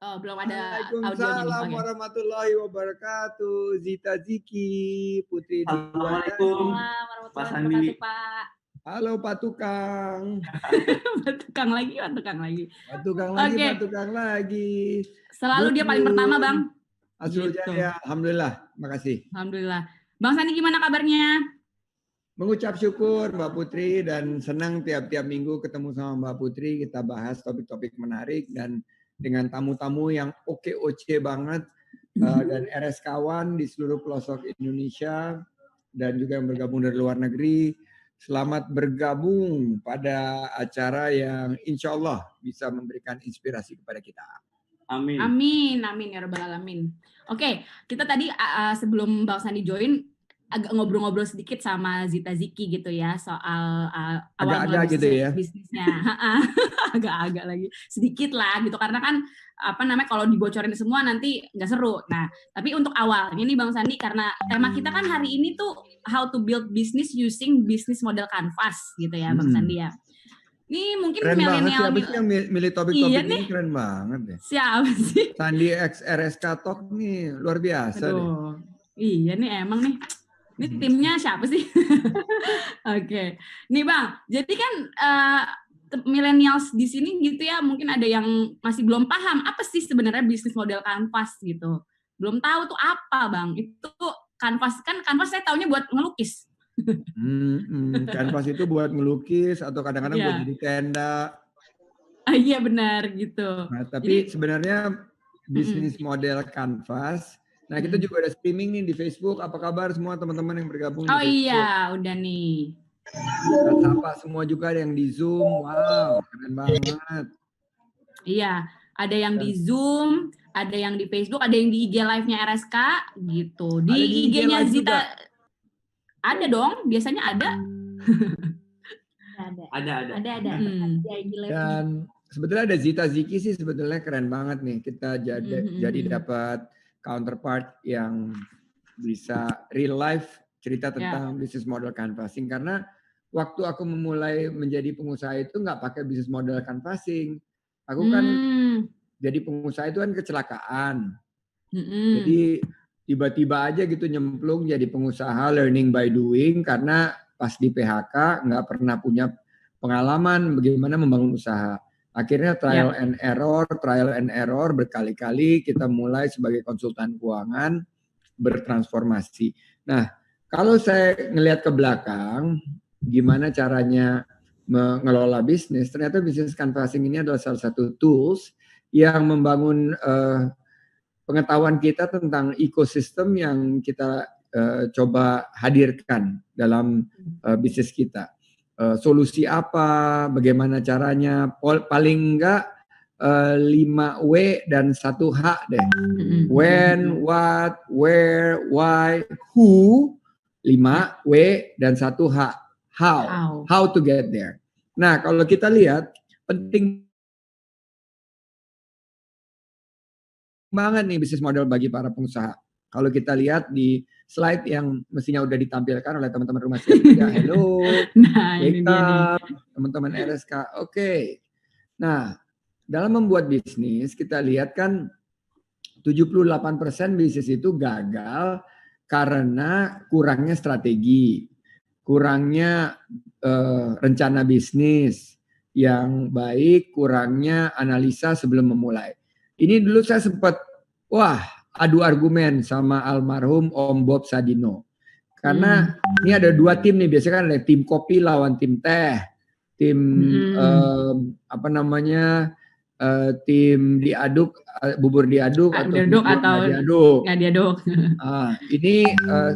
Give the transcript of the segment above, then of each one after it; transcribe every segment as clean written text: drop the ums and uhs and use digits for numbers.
Oh, belum ada audionya nih. Waalaikumsalam Oke. warahmatullahi wabarakatuh. Zita Ziki, Putri Assalamualaikum, Waalaikumsalam Pak warahmatullahi Sandi. wabarakatuh, Pak. Halo Pak Tukang. Pak Tukang lagi. Pak Tukang lagi, Oke. Pak Tukang lagi. Selalu dia paling pertama, Bang. Asrul Gitu. Jaya, alhamdulillah, makasih. Alhamdulillah. Bang Sandi gimana kabarnya? Mengucap syukur Mbak Putri dan senang tiap-tiap minggu ketemu sama Mbak Putri, kita bahas topik-topik menarik dan dengan tamu-tamu yang oke banget dan RS-kawan di seluruh pelosok Indonesia dan juga yang bergabung dari luar negeri. Selamat bergabung pada acara yang insya Allah bisa memberikan inspirasi kepada kita. Amin. Amin ya rabbal alamin. Oke, kita tadi sebelum Bang Sandi join agak ngobrol-ngobrol sedikit sama Zita Ziki gitu ya soal awal mulai gitu ya. bisnisnya. Agak-agak lagi sedikit lah gitu karena kan kalau dibocorin semua nanti nggak seru. Nah, tapi untuk awal ini Bang Sandi karena tema kita kan hari ini tuh how to build business using business model canvas gitu ya Bang Sandi ya. Ini mungkin keren milenial banget, siapa sih yang milih topik-topik ini keren banget deh. Siapa sih? Sandi X RSK Talk nih luar biasa deh. Iya nih emang nih. Ini timnya siapa sih? Oke. Nih Bang, jadi kan millennials di sini gitu ya, mungkin ada yang masih belum paham apa sih sebenarnya bisnis model canvas gitu. Belum tahu tuh apa Bang. Itu canvas saya taunya buat ngelukis. Canvas itu buat ngelukis atau kadang-kadang buat jadi tenda. Iya benar gitu. Nah, tapi sebenarnya bisnis model canvas. Nah, kita juga ada streaming nih di Facebook. Apa kabar semua teman-teman yang bergabung di Facebook? Oh iya, udah nih. Kita sapa semua juga, ada yang di Zoom. Wow, keren banget. Iya, ada yang di Zoom, ada yang di Facebook, ada yang di IG Live-nya RSK gitu. Di IG-nya Zita juga. Ada dong, biasanya ada. Ada. Dan sebetulnya ada Zita Ziki sih sebetulnya keren banget nih. Kita jadi dapat counterpart yang bisa real life cerita tentang bisnis model canvassing. Karena waktu aku memulai menjadi pengusaha itu nggak pakai bisnis model canvassing. Aku kan jadi pengusaha itu kan kecelakaan. Jadi tiba-tiba aja gitu nyemplung jadi pengusaha learning by doing karena pas di PHK nggak pernah punya pengalaman bagaimana membangun usaha. Akhirnya trial and error berkali-kali kita mulai sebagai konsultan keuangan bertransformasi. Nah, kalau saya ngelihat ke belakang gimana caranya mengelola bisnis, ternyata bisnis canvassing ini adalah salah satu tools yang membangun pengetahuan kita tentang ekosistem yang kita coba hadirkan dalam bisnis kita. Solusi apa, bagaimana caranya, paling enggak 5W dan 1H deh. When, what, where, why, who, 5W dan 1H. How to get there. Nah, kalau kita lihat penting banget nih bisnis model bagi para pengusaha. Kalau kita lihat di slide yang mestinya udah ditampilkan oleh teman-teman rumah siap. Hello. Nah, ini dia nih. Teman-teman RSK. Oke. Nah, dalam membuat bisnis kita lihat kan 78% bisnis itu gagal karena kurangnya strategi, kurangnya rencana bisnis yang baik, kurangnya analisa sebelum memulai. Ini dulu saya sempat adu argumen sama almarhum Om Bob Sadino. Karena ini ada dua tim nih, biasanya kan ada tim kopi lawan tim teh, tim tim diaduk, bubur diaduk atau nggak diaduk.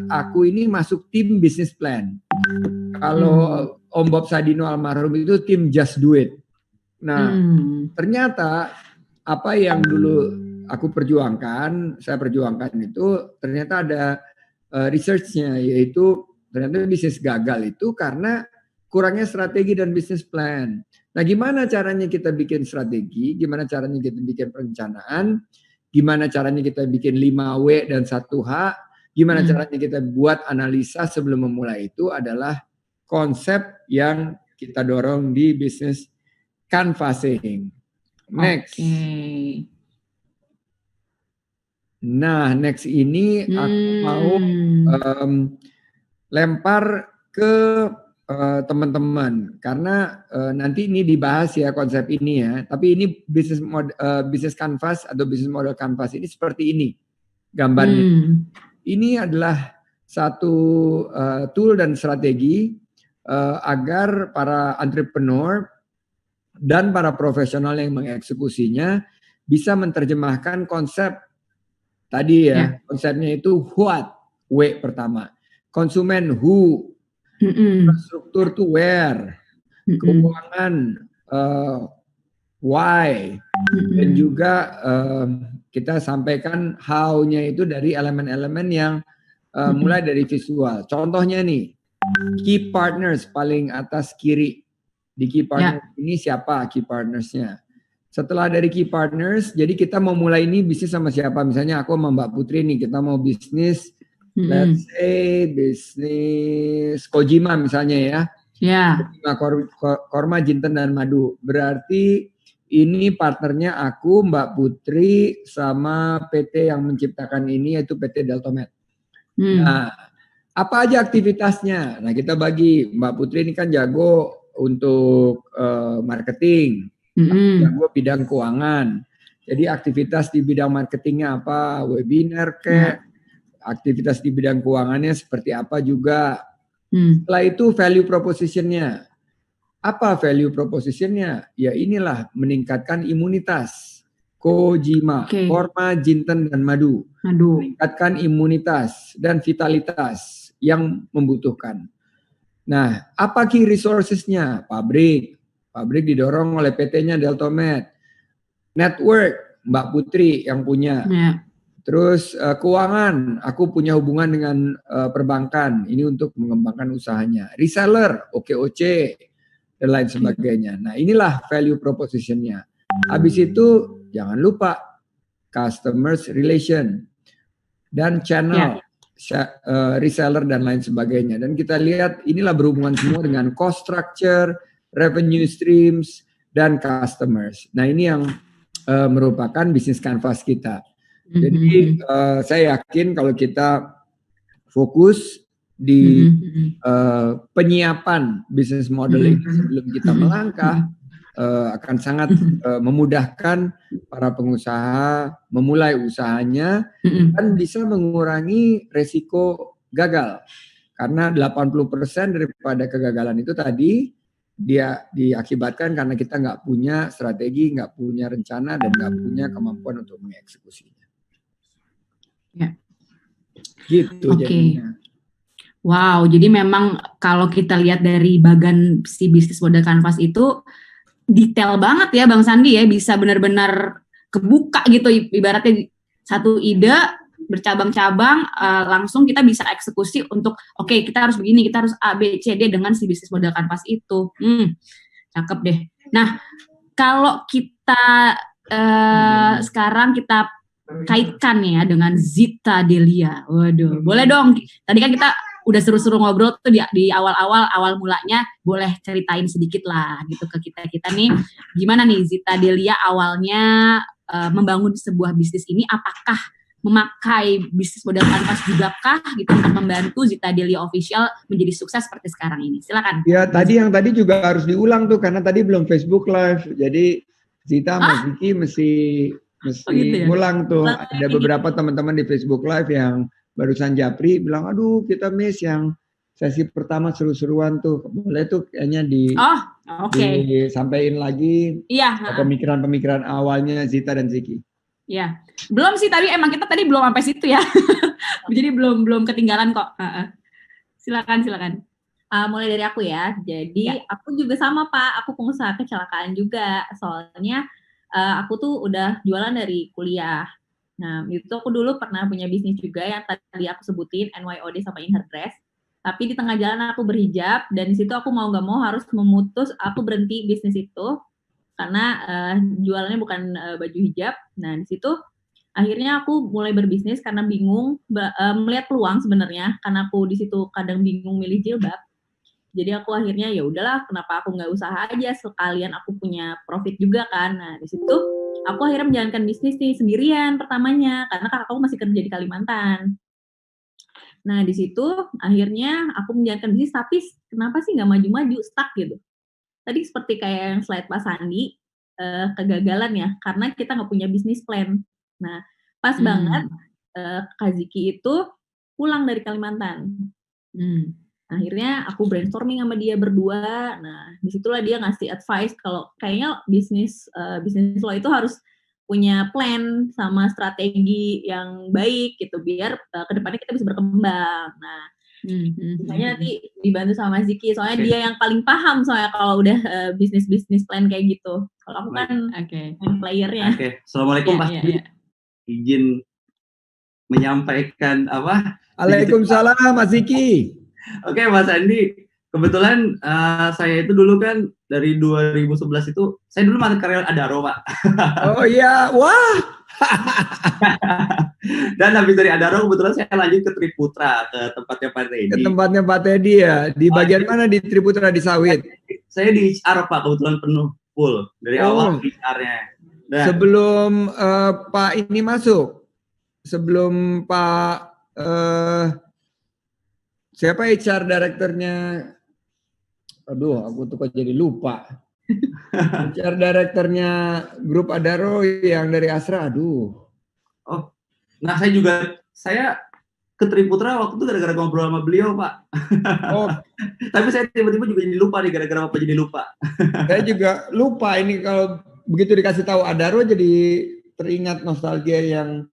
Aku ini masuk tim business plan. Kalau Om Bob Sadino almarhum itu tim just do it. Nah, ternyata apa yang dulu saya perjuangkan itu ternyata ada research-nya, yaitu ternyata bisnis gagal itu karena kurangnya strategi dan bisnis plan. Nah, gimana caranya kita bikin strategi, gimana caranya kita bikin perencanaan, gimana caranya kita bikin 5W dan 1H, gimana caranya kita buat analisa sebelum memulai, itu adalah konsep yang kita dorong di bisnis canvassing. Next. Nah, next ini aku mau lempar ke teman-teman karena nanti ini dibahas ya konsep ini ya. Tapi ini bisnis canvas atau bisnis model canvas ini seperti ini gambarnya. Ini adalah satu tool dan strategi agar para entrepreneur dan para profesional yang mengeksekusinya bisa menerjemahkan konsep tadi ya. Konsepnya itu what, W pertama. Konsumen who, infrastruktur to where, keuangan why, dan juga kita sampaikan how-nya itu dari elemen-elemen yang mulai dari visual. Contohnya nih, key partners paling atas kiri. Di key partners ini siapa key partnersnya? Setelah dari key partners, jadi kita mau mulai ini bisnis sama siapa? Misalnya aku sama Mbak Putri nih, kita mau bisnis, let's say bisnis Kojima misalnya ya. Kojima Korma, Jinten, dan Madu. Berarti ini partnernya aku, Mbak Putri, sama PT yang menciptakan ini yaitu PT Deltomed. Nah, apa aja aktivitasnya? Nah, kita bagi. Mbak Putri ini kan jago untuk marketing. Jago bidang keuangan. Jadi aktivitas di bidang marketingnya apa? Webinar aktivitas di bidang keuangannya seperti apa juga. Setelah itu value propositionnya. Apa value propositionnya? Ya inilah meningkatkan imunitas. Kojima, Korma, Jinten, dan Madu. Meningkatkan imunitas dan vitalitas yang membutuhkan. Nah, apa key resources-nya? Pabrik didorong oleh PT-nya Deltomed. Network, Mbak Putri yang punya. Terus keuangan, aku punya hubungan dengan perbankan. Ini untuk mengembangkan usahanya. Reseller, OKOC, dan lain sebagainya. Nah, inilah value proposition-nya. Habis itu, jangan lupa customers relation dan channel, reseller, dan lain sebagainya. Dan kita lihat inilah berhubungan semua dengan cost structure, revenue streams, dan customers. Nah, ini yang merupakan bisnis canvas kita. Jadi saya yakin kalau kita fokus di penyiapan bisnis model ini sebelum kita melangkah, akan sangat memudahkan para pengusaha memulai usahanya dan bisa mengurangi resiko gagal. Karena 80% daripada kegagalan itu tadi dia diakibatkan karena kita nggak punya strategi, nggak punya rencana, dan nggak punya kemampuan untuk mengeksekusinya. Gitu jadinya. Wow, jadi memang kalau kita lihat dari bagan si bisnis model canvas itu detail banget ya Bang Sandi ya, bisa benar-benar kebuka gitu, ibaratnya satu ide bercabang-cabang, langsung kita bisa eksekusi untuk oke, kita harus begini, kita harus A, B, C, D dengan si bisnis model canvas itu. Cakep deh. Nah, kalau kita sekarang kita kaitkan ya dengan Zita Delia. Waduh, boleh dong. Tadi kan kita udah seru-seru ngobrol tuh di awal mulanya, boleh ceritain sedikit lah gitu ke kita nih. Gimana nih Zita Delia awalnya membangun sebuah bisnis ini, apakah memakai bisnis model canvas juga kah gitu untuk membantu Zita Delia Official menjadi sukses seperti sekarang ini? Silakan. Ya, yang tadi juga harus diulang tuh karena tadi belum Facebook Live. Jadi Zita sama Vicky mesti gitu ya? Ngulang tuh. Ada beberapa teman-teman di Facebook Live yang barusan japri bilang, aduh kita miss yang sesi pertama seru-seruan tuh. Boleh tuh kayaknya disampaikan lagi pemikiran-pemikiran awalnya Zita dan Ziki. Iya, belum sih, tapi emang kita tadi belum sampai situ ya. Jadi belum ketinggalan kok. Silakan. Mulai dari aku ya. Jadi aku juga sama Pak, aku pengusaha kecelakaan juga. Soalnya aku tuh udah jualan dari kuliah. Nah, itu aku dulu pernah punya bisnis juga yang tadi aku sebutin, NYOD sama In Her Dress. Tapi di tengah jalan aku berhijab, dan di situ aku mau nggak mau harus memutus, aku berhenti bisnis itu karena jualannya bukan baju hijab. Nah, di situ akhirnya aku mulai berbisnis karena bingung melihat peluang sebenarnya, karena aku di situ kadang bingung milih jilbab. Jadi aku akhirnya ya udahlah, kenapa aku nggak usaha aja, sekalian aku punya profit juga kan. Nah, di situ aku akhirnya menjalankan bisnis nih sendirian pertamanya, karena kakakku masih kerja di Kalimantan. Nah, di situ akhirnya aku menjalankan bisnis, tapi kenapa sih nggak maju-maju, stuck gitu. Tadi seperti kayak yang slide Pak Sandi, kegagalan ya, karena kita nggak punya bisnis plan. Nah, pas banget Kak Ziki itu pulang dari Kalimantan. Akhirnya aku brainstorming sama dia berdua. Nah, disitulah dia ngasih advice kalau kayaknya bisnis lo itu harus punya plan sama strategi yang baik gitu biar kedepannya kita bisa berkembang. Nah, misalnya nanti dibantu sama Mas Ziki, soalnya dia yang paling paham soalnya kalau udah bisnis plan kayak gitu. Kalau aku kan playernya. Assalamualaikum Pak. Izin menyampaikan apa? Waalaikumsalam Mas Ziki. Oke Mas Andi, kebetulan saya itu dulu kan dari 2011 itu, saya dulu masuk karyawan Adaro Pak. Oh iya, wah. Dan habis dari Adaro kebetulan saya lanjut ke Triputra, ke tempatnya Pak Teddy. Ke tempatnya Pak Teddy ya, di bagian mana di Triputra, di Sawit? Saya di HR Pak, kebetulan penuh, full, dari awal HR-nya. Sebelum Pak ini masuk, sebelum Pak siapa HR direkturnya? Aduh, aku tuh kok jadi lupa. HR direkturnya grup Adaro yang dari Asra, aduh. Oh, nah saya ke Triputra waktu itu gara-gara ngobrol sama beliau Pak. Oh. Tapi saya tiba-tiba juga jadi lupa nih gara-gara apa jadi lupa. Saya juga lupa ini kalau begitu dikasih tahu Adaro jadi teringat nostalgia yang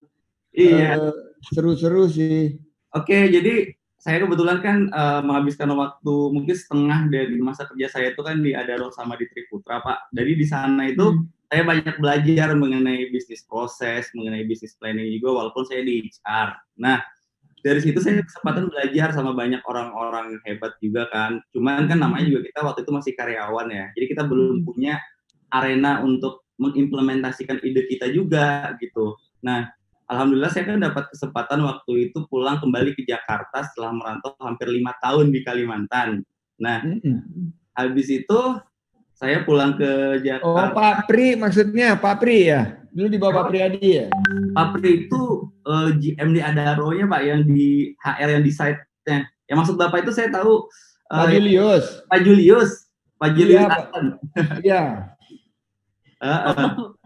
seru-seru sih. Oke, jadi saya kebetulan kan menghabiskan waktu mungkin setengah dari masa kerja saya itu kan di Adaro sama di Triputra Pak. Jadi di sana itu saya banyak belajar mengenai bisnis proses, mengenai bisnis planning juga walaupun saya di HR. Nah, dari situ saya kesempatan belajar sama banyak orang-orang hebat juga kan. Cuman kan namanya juga kita waktu itu masih karyawan ya. Jadi kita belum punya arena untuk mengimplementasikan ide kita juga gitu. Nah, alhamdulillah saya kan dapat kesempatan waktu itu pulang kembali ke Jakarta setelah merantau hampir 5 tahun di Kalimantan. Nah, habis itu saya pulang ke Jakarta. Oh, Pak Pri maksudnya, Pak Pri ya? Dulu di bawah Pak Priyadi ya? Pak Pri itu GM di Adaro-nya Pak, yang di HR, yang di site-nya. Yang maksud Bapak itu saya tahu Pak Julius. Pak Julius. Iya.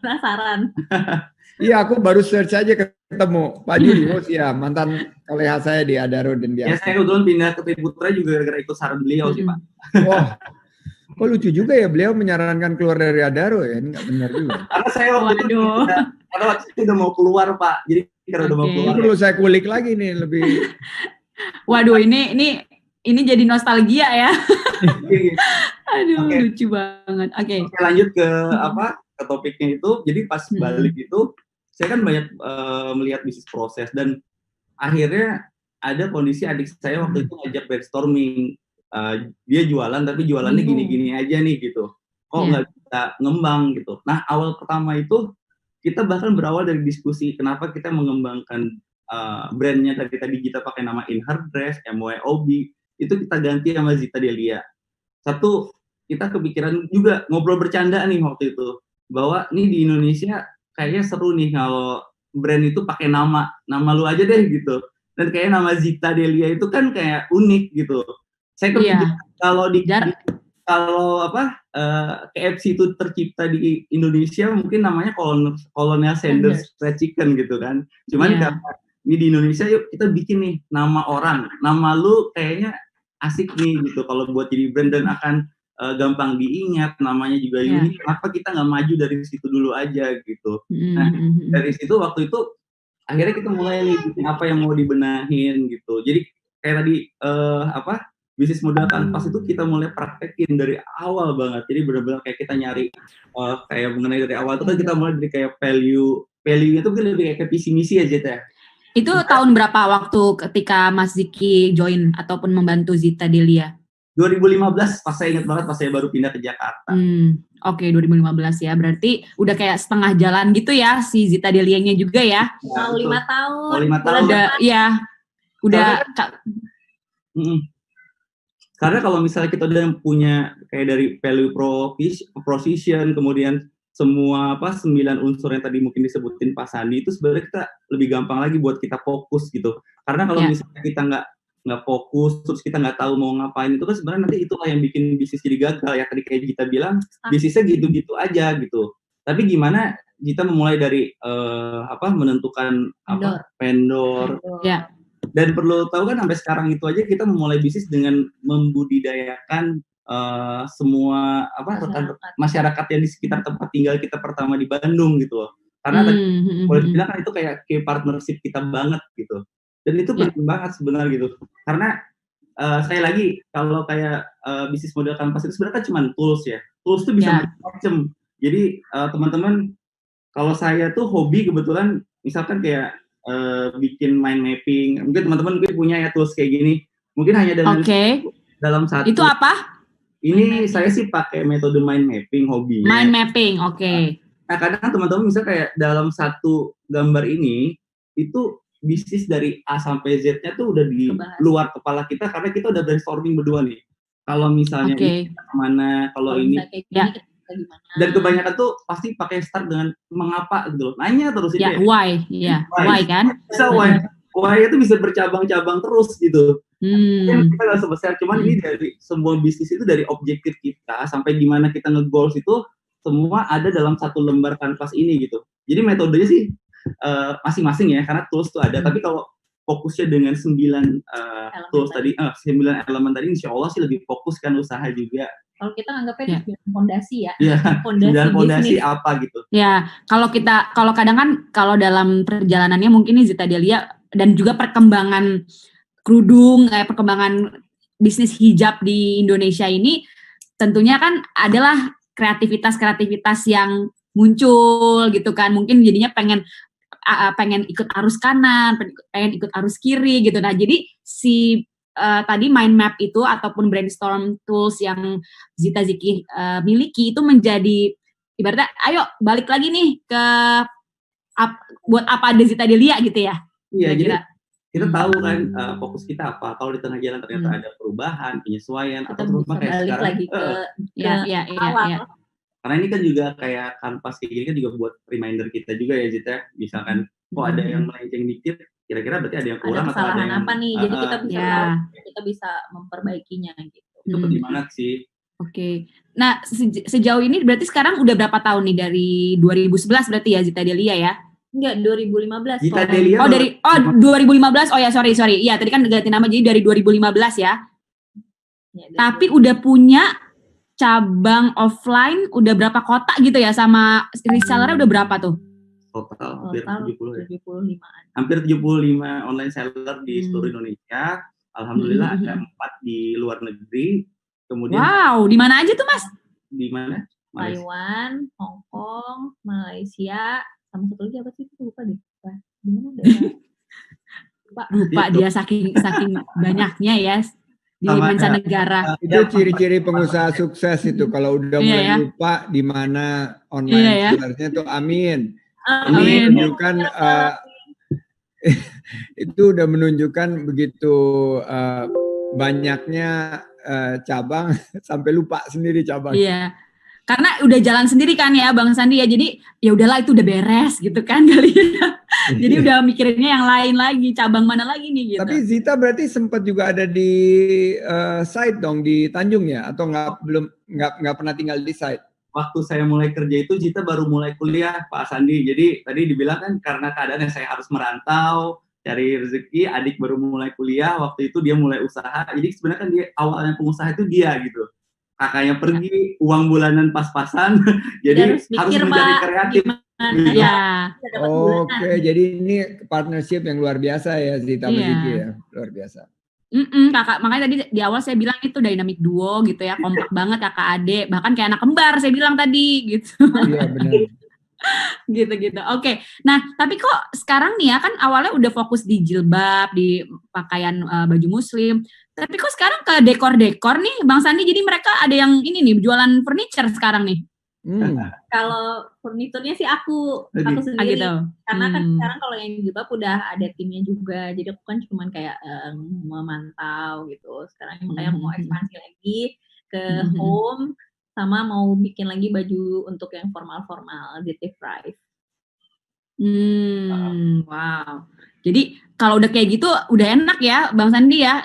Penasaran. Iya, aku baru search aja ketemu Pak Julius ya, mantan kolega saya di Adaro dan dia. Ya, saya kebetulan pindah ke Triputra juga gara-gara ikut saran beliau sih Pak. Wah, kok lucu juga ya beliau menyarankan keluar dari Adaro ya, ini nggak benar juga. Karena saya waktu itu udah mau keluar Pak, jadi karena udah mau keluar. Perlu saya kulik lagi nih lebih. Waduh, ini jadi nostalgia ya. Aduh, lucu banget. Oke. Lanjut ke ke topiknya itu. Jadi pas balik itu saya kan banyak melihat bisnis proses dan akhirnya ada kondisi adik saya waktu itu ngajak brainstorming. Dia jualan tapi jualannya gini-gini aja nih gitu. Kok nggak bisa ngembang gitu. Nah, awal pertama itu kita bahkan berawal dari diskusi kenapa kita mengembangkan brandnya tadi kita pakai nama In Her Dress, MYOB, itu kita ganti sama Zita Delia. Satu, kita kepikiran juga ngobrol bercanda nih waktu itu bahwa nih di Indonesia kayaknya seru nih kalau brand itu pakai nama lu aja deh gitu. Dan kayak nama Zita Delia itu kan kayak unik gitu. Saya kepikiran kalau KFC itu tercipta di Indonesia mungkin namanya Colonel Sanders Fried Chicken gitu kan. Cuman karena ini di Indonesia yuk kita bikin nih nama orang, nama lu kayaknya asik nih gitu kalau buat jadi brand dan akan gampang diingat, namanya juga unik. Kenapa kita nggak maju dari situ dulu aja gitu. Nah, dari situ waktu itu akhirnya kita mulai nih apa yang mau dibenahin gitu. Jadi kayak tadi bisnis modal kanvas itu kita mulai praktekin dari awal banget. Jadi benar-benar kayak kita nyari kayak mengenai dari awal itu kan kita mulai dari kayak value itu mungkin lebih kayak visi misi aja teh. Itu tahun berapa waktu ketika Mas Ziki join ataupun membantu Zita Delia? 2015, pas saya ingat banget pas saya baru pindah ke Jakarta. Oke, 2015 ya. Berarti udah kayak setengah jalan gitu ya si Zita Delia-nya juga ya. 5 tahun. 5 tahun. Udah. Karena kalau misalnya kita udah punya kayak dari value proposition, kemudian semua 9 unsur yang tadi mungkin disebutin Pak Sandi itu sebenarnya kita lebih gampang lagi buat kita fokus gitu. Karena kalau misalnya kita nggak fokus, terus kita nggak tahu mau ngapain, itu kan sebenarnya nanti itulah yang bikin bisnis jadi gagal ya. Tadi kayak Gita bilang, bisnisnya gitu-gitu aja gitu. Tapi gimana kita memulai dari menentukan vendor. Ya. Dan perlu tahu kan sampai sekarang itu aja kita memulai bisnis dengan membudidayakan semua masyarakat yang di sekitar tempat tinggal kita pertama di Bandung gitu loh. Karena boleh dibilang kan itu kayak partnership kita banget gitu. Dan itu penting banget sebenarnya gitu. Karena sekali lagi kalau kayak bisnis model Kanvas itu sebenarnya kan cuma tools ya. Tools itu bisa macam-macam. Jadi teman-teman, kalau saya tuh hobi kebetulan misalkan kayak bikin mind mapping. Mungkin teman-teman punya ya tools kayak gini. Mungkin hanya dengan dalam satu. Itu apa? Ini saya sih pakai metode mind mapping hobinya. Mind mapping, Nah, kadang teman-teman bisa kayak dalam satu gambar ini itu bisnis dari A sampai Z-nya tuh udah di luar kepala kita karena kita udah brainstorming berdua nih. Kalau misalnya ini kemana, kalau ini dan kebanyakan tuh pasti pakai start dengan mengapa gitu loh. Nanya terus itu why kan? Bisa why itu bisa bercabang-cabang terus gitu. Kita nggak sebesar, cuman ini dari semua bisnis itu dari objektif kita sampai gimana kita nge-goals itu semua ada dalam satu lembar kanvas ini gitu. Jadi metodenya sih masing-masing ya, karena tools tuh ada. Tapi kalau fokusnya dengan 9 tools tadi, 9 elemen tadi, insya Allah sih lebih fokus kan usaha juga. Kalau kita anggapnya fondasi ya. Fondasi apa gitu. Ya, kalau kadang kan kalau dalam perjalanannya mungkin nih Zita Delia dan juga perkembangan kerudung, perkembangan bisnis hijab di Indonesia ini tentunya kan adalah kreativitas yang muncul gitu kan. Mungkin jadinya pengen ikut arus kanan, pengen ikut arus kiri gitu. Nah, jadi si tadi mind map itu ataupun brainstorm tools yang Zita Ziki miliki itu menjadi ibaratnya ayo balik lagi nih ke buat apa ada Zita Delia gitu ya. Iya, jadi kita tahu kan fokus kita apa. Kalau di tengah jalan ternyata ada perubahan, penyesuaian, kita atau bisa balik sekarang lagi ke awal. Karena ini kan juga kayak kanvas kayak gini kan juga buat reminder kita juga ya Zita. Misalkan kok ada yang melenceng dikit, kira-kira berarti ada yang kurang atau ada yang apa nih. Jadi kita bisa kita bisa memperbaikinya gitu. Itu penting banget sih. Oke. Nah, sejauh ini berarti sekarang udah berapa tahun nih dari 2011 berarti ya Zita Delia ya? Enggak, 2015. Zita Delia. 2015. Oh ya, sorry. Iya, tadi kan ganti nama jadi dari 2015 ya. Tapi udah punya cabang offline udah berapa kota gitu ya, sama resellernya udah berapa tuh? Total hampir 70 ya. 75-an. Hampir 75 online seller di seluruh Indonesia. Alhamdulillah ada 4 di luar negeri. Kemudian di mana aja tuh Mas? Di mana? Taiwan, Hong Kong, Malaysia, sama satu lagi apa sih? Lupa deh. Di mana Lupa dia saking banyaknya ya. Di mancanegara. Itu ciri-ciri pengusaha sukses itu. Kalau udah mulai lupa di mana online sellernya tuh amin. Ini menunjukkan itu udah menunjukkan begitu banyaknya cabang sampai lupa sendiri cabang. Iya. Karena udah jalan sendiri kan ya Bang Sandi ya. Jadi ya udahlah itu udah beres gitu kan kali ya. Jadi udah mikirinnya yang lain lagi, cabang mana lagi nih gitu. Tapi Zita berarti sempat juga ada di site dong di Tanjung ya, atau nggak pernah tinggal di site? Waktu saya mulai kerja itu Zita baru mulai kuliah Pak Sandi. Jadi tadi dibilang kan karena keadaannya saya harus merantau, cari rezeki, adik baru mulai kuliah, waktu itu dia mulai usaha. Jadi sebenarnya kan dia awalnya pengusaha itu dia gitu. Kakaknya pergi, uang bulanan pas-pasan, jadi harus mencari kreatif. Ya. Oke, jadi ini partnership yang luar biasa ya Zita Ziki ya, luar biasa. Kakak, makanya tadi di awal saya bilang itu dynamic duo gitu ya, kompak banget kakak adik, bahkan kayak anak kembar saya bilang tadi gitu. Iya benar. Gitu. Oke. Nah, tapi kok sekarang nih ya kan awalnya udah fokus di jilbab, di pakaian baju muslim. Tapi kok sekarang ke dekor-dekor nih Bang Sandi, jadi mereka ada yang ini nih jualan furniture sekarang nih. Kalau furniturnya sih aku sendiri. Gitu. Karena kan sekarang kalau yang jilbab udah ada timnya juga. Jadi aku kan cuman kayak memantau gitu. Sekarang makanya mau ekspansi lagi ke home. sama mau bikin lagi baju untuk yang formal-formal, ZT Thrive. Wow. Jadi kalau udah kayak gitu udah enak ya Bang Sandi ya.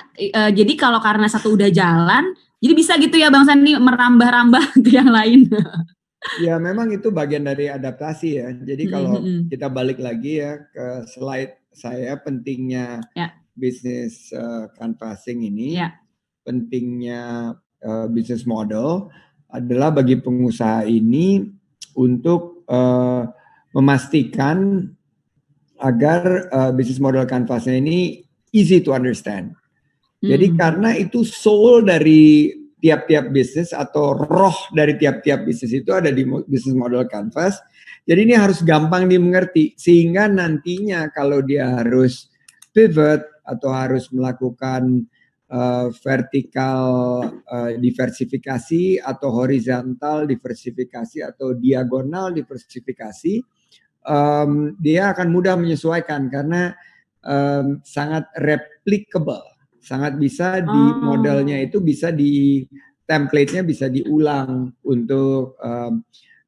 Jadi kalau karena satu udah jalan, jadi bisa gitu ya Bang Sandi merambah-rambah ke yang lain. Ya memang itu bagian dari adaptasi ya. Jadi kalau kita balik lagi ya ke slide saya, pentingnya bisnis canvassing ini, pentingnya bisnis model adalah bagi pengusaha ini untuk memastikan agar bisnis model canvasnya ini easy to understand. Jadi karena itu soul dari tiap-tiap bisnis atau roh dari tiap-tiap bisnis itu ada di bisnis model canvas. Jadi ini harus gampang dimengerti sehingga nantinya kalau dia harus pivot atau harus melakukan vertikal diversifikasi atau horizontal diversifikasi atau diagonal diversifikasi, dia akan mudah menyesuaikan karena sangat replicable. Sangat bisa di modelnya itu bisa di template-nya bisa diulang untuk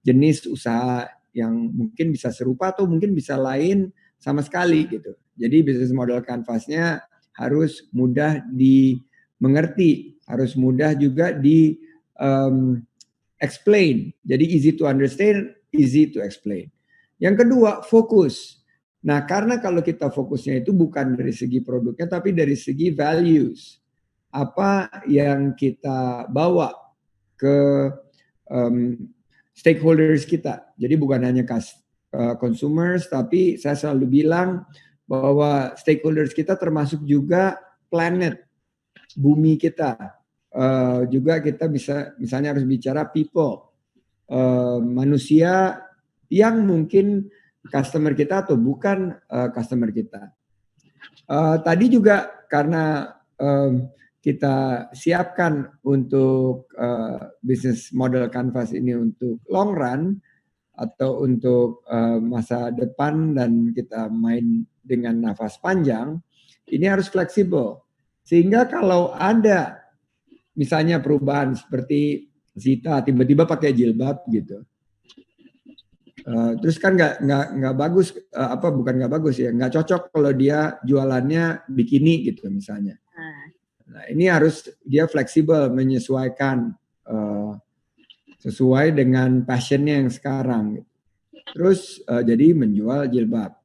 jenis usaha yang mungkin bisa serupa atau mungkin bisa lain sama sekali gitu. Jadi bisnis model canvasnya harus mudah dimengerti, harus mudah juga di explain. Jadi easy to understand, easy to explain. Yang kedua, fokus. Nah, karena kalau kita fokusnya itu bukan dari segi produknya, tapi dari segi values. Apa yang kita bawa ke stakeholders kita. Jadi bukan hanya consumers, tapi saya selalu bilang bahwa stakeholders kita termasuk juga planet, bumi kita. Juga kita bisa misalnya harus bicara people, manusia yang mungkin customer kita atau bukan customer kita. Tadi juga karena kita siapkan untuk bisnis model canvas ini untuk long run atau untuk masa depan dan kita main dengan nafas panjang, ini harus fleksibel. Sehingga kalau ada misalnya perubahan seperti Zita tiba-tiba pakai jilbab gitu. Terus kan nggak bagus, bukan nggak bagus ya, nggak cocok kalau dia jualannya bikini gitu misalnya. Nah ini harus dia fleksibel menyesuaikan sesuai dengan passionnya yang sekarang. Terus jadi menjual jilbab.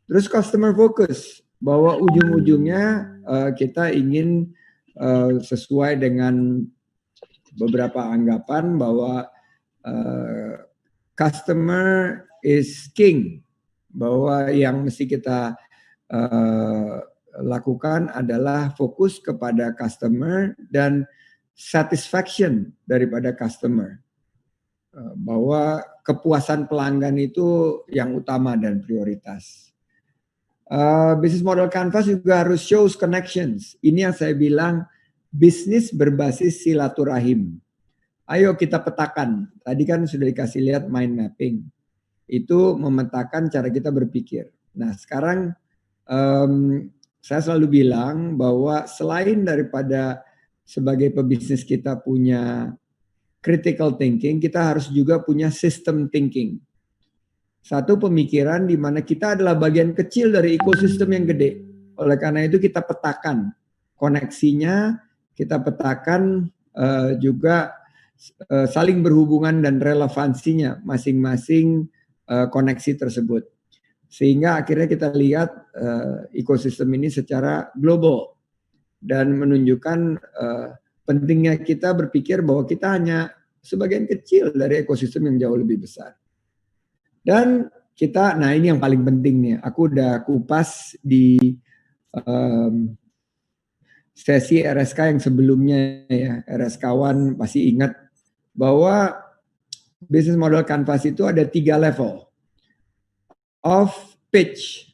Terus customer focus bahwa ujung-ujungnya kita ingin sesuai dengan beberapa anggapan bahwa customer is king, bahwa yang mesti kita lakukan adalah fokus kepada customer dan satisfaction daripada customer, bahwa kepuasan pelanggan itu yang utama dan prioritas. Business model canvas juga harus shows connections. Ini yang saya bilang bisnis berbasis silaturahim. Ayo kita petakan. Tadi kan sudah dikasih lihat mind mapping. Itu memetakan cara kita berpikir. Nah sekarang saya selalu bilang bahwa selain daripada sebagai pebisnis kita punya critical thinking, kita harus juga punya system thinking. Satu pemikiran di mana kita adalah bagian kecil dari ekosistem yang gede. Oleh karena itu kita petakan koneksinya, kita petakan juga saling berhubungan dan relevansinya masing-masing koneksi tersebut. Sehingga akhirnya kita lihat ekosistem ini secara global dan menunjukkan pentingnya kita berpikir bahwa kita hanya sebagian kecil dari ekosistem yang jauh lebih besar. Dan kita, nah ini yang paling penting nih, aku udah kupas di sesi RSK yang sebelumnya ya, RSK1 pasti ingat bahwa business model canvas itu ada 3 level of pitch.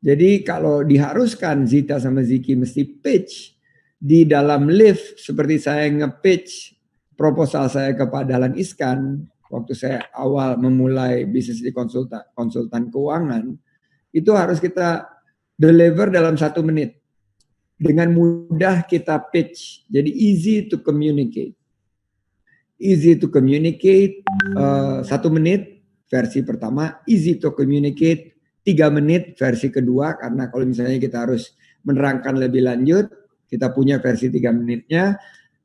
Jadi kalau diharuskan Zita sama Ziki mesti pitch di dalam lift seperti saya nge-pitch proposal saya ke Pak Dahlan Iskan waktu saya awal memulai bisnis di konsultan keuangan, itu harus kita deliver dalam 1 menit. Dengan mudah kita pitch, jadi easy to communicate. easy to communicate 1 menit versi pertama, easy to communicate 3 menit versi kedua, karena kalau misalnya kita harus menerangkan lebih lanjut, kita punya versi 3 menitnya,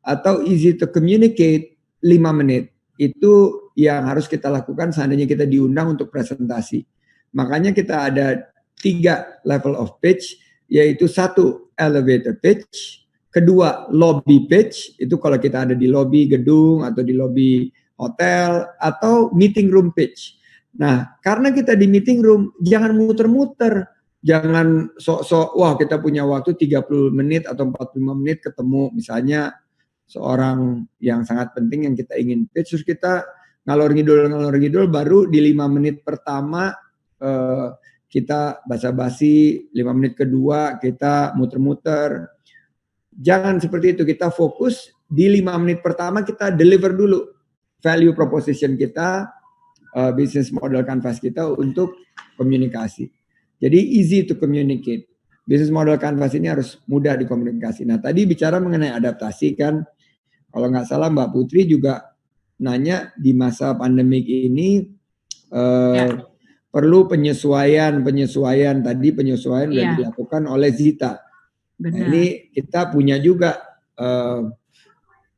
atau easy to communicate 5 menit. Itu yang harus kita lakukan seandainya kita diundang untuk presentasi. Makanya kita ada 3 level of pitch, yaitu 1 elevator pitch, kedua lobby pitch, itu kalau kita ada di lobby gedung atau di lobby hotel, atau meeting room pitch. Nah, karena kita di meeting room, jangan muter-muter, jangan sok-sok, wah kita punya waktu 30 menit atau 45 menit ketemu, misalnya seorang yang sangat penting yang kita ingin pitch, terus kita ngalor ngidul, baru di 5 menit pertama kita basa-basi, 5 menit kedua kita muter-muter. Jangan seperti itu, kita fokus di 5 menit pertama kita deliver dulu value proposition kita, business model canvas kita untuk komunikasi. Jadi easy to communicate. Business model canvas ini harus mudah dikomunikasi. Nah tadi bicara mengenai adaptasi kan, kalau nggak salah Mbak Putri juga nanya di masa pandemik ini perlu penyesuaian tadi penyesuaian yang dilakukan oleh Zita. Nah, ini kita punya juga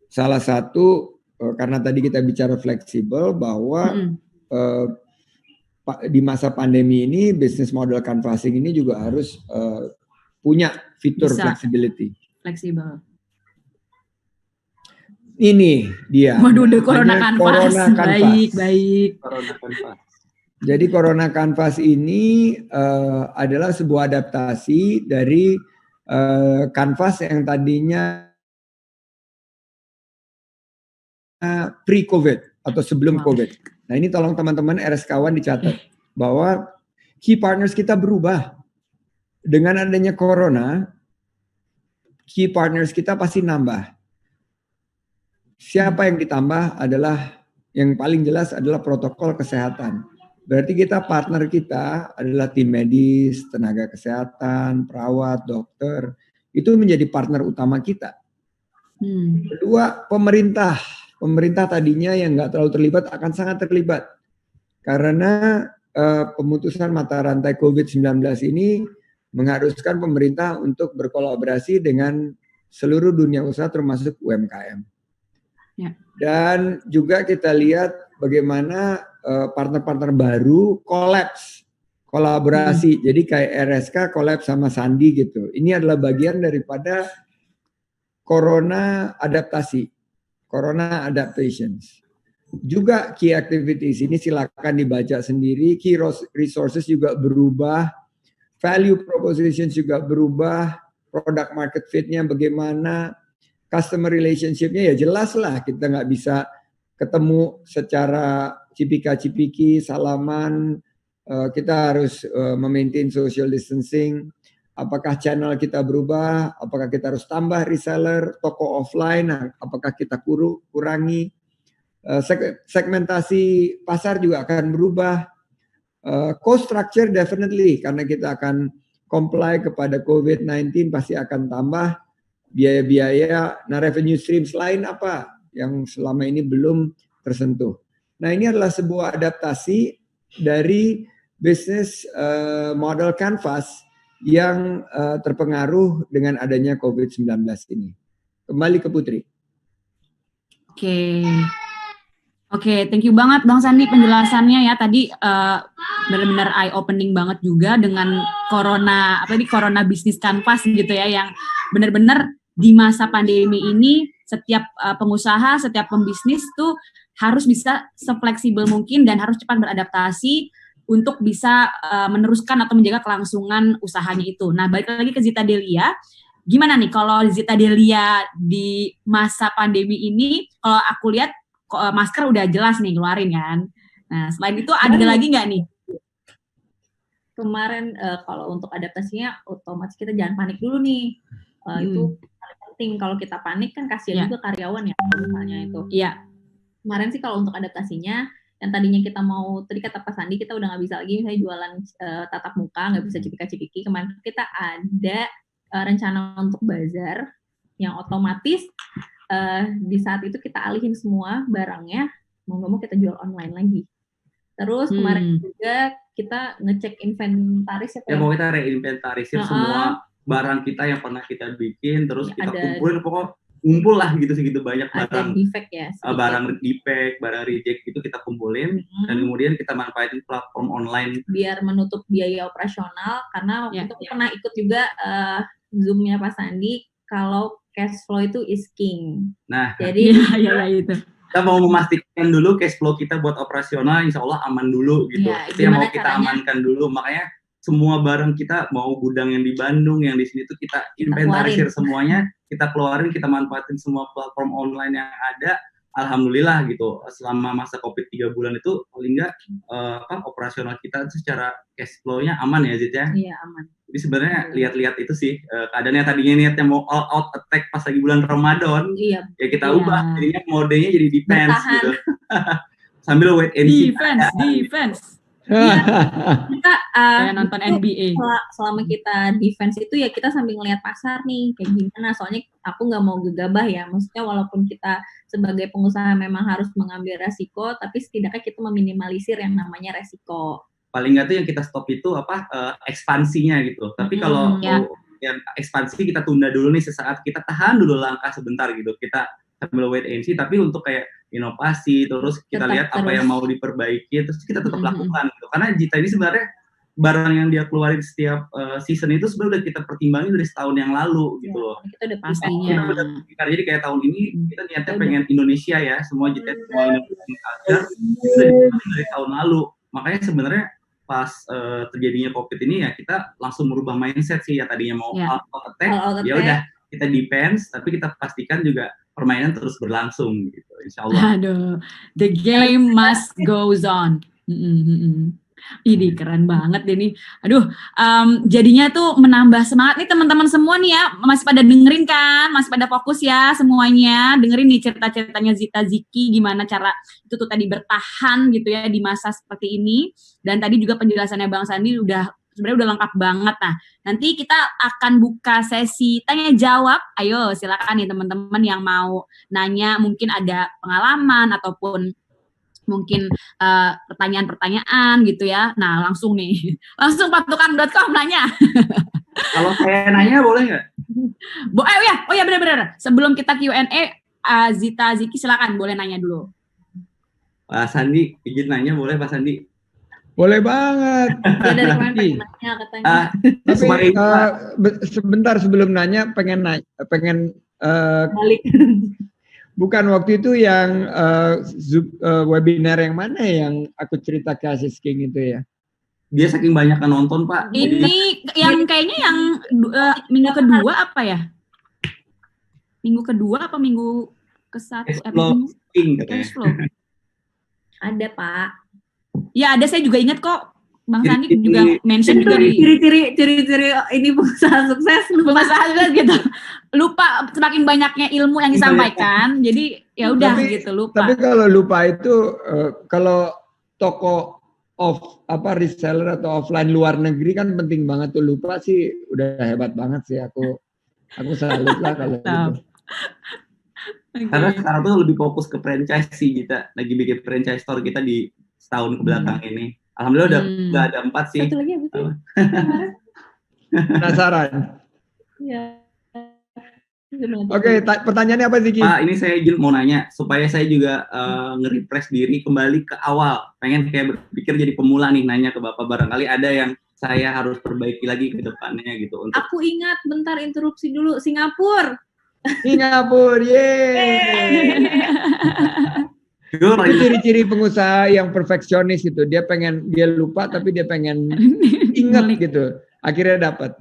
salah satu karena tadi kita bicara fleksibel bahwa di masa pandemi ini business model canvassing ini juga harus punya fitur flexibility. Fleksibel. Ini dia. Waduh, Corona Canvas. Baik. Corona Canvas. Jadi Corona Canvas ini adalah sebuah adaptasi dari Canvas yang tadinya pre-COVID atau sebelum COVID. Nah ini tolong teman-teman RSK-wan dicatat bahwa key partners kita berubah. Dengan adanya Corona, key partners kita pasti nambah. Siapa yang ditambah adalah yang paling jelas adalah protokol kesehatan. Berarti partner kita adalah tim medis, tenaga kesehatan, perawat, dokter. Itu menjadi partner utama kita. Kedua, pemerintah. Pemerintah tadinya yang nggak terlalu terlibat akan sangat terlibat. Karena pemutusan mata rantai COVID-19 ini mengharuskan pemerintah untuk berkolaborasi dengan seluruh dunia usaha termasuk UMKM. Ya. Dan juga kita lihat bagaimana partner-partner baru kolaborasi. Jadi kayak RSK collab sama Sandi gitu. Ini adalah bagian daripada Corona adaptasi, Corona adaptations. Juga key activities ini silakan dibaca sendiri. Key resources juga berubah, value propositions juga berubah, product market fit-nya bagaimana, customer relationship-nya ya jelas lah, kita nggak bisa ketemu secara cipika-cipiki, salaman, kita harus memaintain social distancing. Apakah channel kita berubah, apakah kita harus tambah reseller, toko offline, apakah kita kurangi, segmentasi pasar juga akan berubah, cost structure definitely, karena kita akan comply kepada COVID-19 pasti akan tambah, biaya-biaya, nah revenue streams lain apa yang selama ini belum tersentuh. Nah ini adalah sebuah adaptasi dari business model canvas yang terpengaruh dengan adanya COVID-19 ini. Kembali ke Putri. Oke, thank you banget Bang Sandi penjelasannya ya tadi benar-benar eye opening banget juga dengan Corona Business Canvas gitu ya yang benar-benar di masa pandemi ini setiap pengusaha, setiap pembisnis tuh harus bisa sefleksibel mungkin dan harus cepat beradaptasi untuk bisa meneruskan atau menjaga kelangsungan usahanya itu. Nah, balik lagi ke Zita Delia, gimana nih kalau Zita Delia di masa pandemi ini, kalau aku lihat masker udah jelas nih keluarin kan. Nah, selain itu ada lagi nggak nih? Kemarin kalau untuk adaptasinya otomatis kita jangan panik dulu nih. Itu paling penting. Kalau kita panik kan kasihan juga karyawan ya misalnya itu. Iya. Kemarin sih kalau untuk adaptasinya yang tadinya kita mau, tadi kata Pak Sandi kita udah nggak bisa lagi misalnya jualan tatap muka, nggak bisa cipika-cipiki. Kemarin kita ada rencana untuk bazar yang otomatis di saat itu kita alihin semua barangnya, mau nggak mau kita jual online lagi. Terus kemarin juga kita ngecek inventaris ya mau kita reinventarisir semua barang kita yang pernah kita bikin, terus kita kumpulin, pokoknya ngumpul lah gitu segitu banyak barang defect ya, barang defect, barang reject itu kita kumpulin dan kemudian kita manfaatin platform online biar menutup biaya operasional, karena waktu itu pernah ikut juga Zoom-nya Pak Sandi kalau cash flow itu is king. Nah, jadi itu. Kita mau memastikan dulu cash flow kita buat operasional, insya Allah aman dulu gitu. Itu yang mau kita amankan dulu. Makanya semua barang kita, mau gudang yang di Bandung, yang di sini tuh kita inventarisir semuanya, kita keluarin, kita manfaatin semua platform online yang ada. Alhamdulillah gitu. Selama masa COVID 3 bulan itu paling nggak operasional kita secara cash flow-nya aman ya, Zit ya? Iya, aman. Jadi sebenarnya lihat-lihat itu sih keadaannya, tadinya niatnya mau all out attack pas lagi bulan Ramadan, ya kita ubah jadinya modenya jadi defense gitu. Sambil wait and see. Defense. Kita nonton NBA. Selama kita defense itu ya kita sambil ngelihat pasar nih kayak gimana. Soalnya aku nggak mau gegabah ya. Maksudnya walaupun kita sebagai pengusaha memang harus mengambil resiko, tapi setidaknya kita meminimalisir yang namanya resiko. Paling nggak tuh yang kita stop itu ekspansinya gitu. Tapi kalau yang ekspansi kita tunda dulu nih sesaat, kita tahan dulu langkah sebentar gitu. Kita sambil wait and see, tapi untuk kayak inovasi, terus kita lihat apa yang mau diperbaiki, terus kita tetap lakukan gitu. Karena Zita ini sebenarnya barang yang dia keluarin setiap season itu sebenarnya udah kita pertimbangin dari setahun yang lalu gitu loh. Kita udah pastinya. Kita udah pikir, jadi kayak tahun ini kita niatnya pengen Indonesia ya, semua Zita semua Indonesia dari tahun lalu. Makanya sebenarnya pas terjadinya COVID ini ya kita langsung merubah mindset sih ya, tadinya mau out attack, ya udah kita defense, tapi kita pastikan juga permainan terus berlangsung gitu, insya Allah. Aduh, the game must goes on. Ini keren banget deh nih. Aduh, jadinya tuh menambah semangat nih teman-teman semua nih ya. Masih pada dengerin kan? Masih pada fokus ya semuanya. Dengerin nih cerita-ceritanya Zita Ziki, gimana cara itu tuh tadi bertahan gitu ya di masa seperti ini. Dan tadi juga penjelasannya Bang Sandi sebenarnya udah lengkap banget. Nah, nanti kita akan buka sesi tanya jawab. Ayo silakan nih teman-teman yang mau nanya, mungkin ada pengalaman ataupun mungkin pertanyaan-pertanyaan gitu ya. Nah, langsung nih. Langsung patukan.com nanya. Kalau saya nanya boleh nggak? Oh ya benar-benar. Sebelum kita Q&A, Zita Ziki silakan boleh nanya dulu. Pak Sandi, izin nanya boleh Pak Sandi? Boleh banget. Ya dari kemarin pengen nanya katanya. Tapi sebentar sebelum nanya pengen balik. Bukan waktu itu yang webinar yang mana yang aku cerita ke Asis King itu ya? Dia saking banyak kan nonton Pak. Ini yang kayaknya yang minggu kedua apa ya? Minggu kedua apa minggu ke-1? Cashflow. Ada Pak. Ya ada, saya juga ingat kok. Bang Sandi juga mention juga di ciri-ciri ini pengusaha sukses, gitu. Lupa semakin banyaknya ilmu yang disampaikan, jadi ya udah gitu lupa. Tapi kalau lupa itu kalau toko reseller atau offline luar negeri kan penting banget tuh, lupa sih udah hebat banget sih, aku salut lah kalau gitu. Karena sekarang tuh lebih fokus ke franchise sih, kita lagi bikin franchise store kita di setahun kebelakang ini. Alhamdulillah udah ada 4 sih. Satu lagi apa sih? Penasaran? Ya. Oke, pertanyaannya apa Ziki? Pak, ini saya mau nanya supaya saya juga nge-refresh diri kembali ke awal. Pengen kayak berpikir jadi pemula nih, nanya ke Bapak, barangkali ada yang saya harus perbaiki lagi ke depannya gitu. Aku ingat, bentar interupsi dulu, Singapura, yeay. Itu ciri-ciri pengusaha yang perfeksionis itu, dia lupa tapi dia pengen ingat gitu, akhirnya dapat.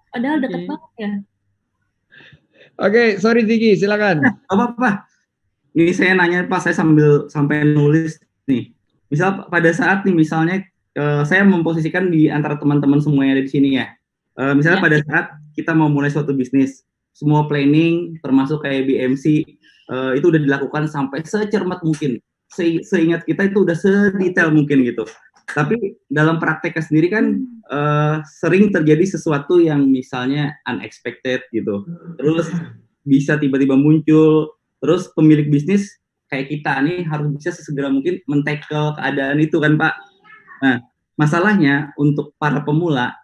Padahal deket banget ya. Oke, sorry Ziki, silakan. Apa? Ini saya nanya Pak, saya sampai nulis nih. Misal pada saat nih, misalnya saya memposisikan di antara teman-teman semua yang ada di sini ya. Misalnya pada saat kita mau mulai suatu bisnis, semua planning termasuk kayak BMC itu udah dilakukan sampai secermat mungkin, seingat kita itu udah sedetail mungkin gitu. Tapi dalam prakteknya sendiri kan sering terjadi sesuatu yang misalnya unexpected gitu. Terus bisa tiba-tiba muncul. Terus pemilik bisnis kayak kita nih harus bisa sesegera mungkin men-tackle keadaan itu kan Pak. Nah, masalahnya untuk para pemula,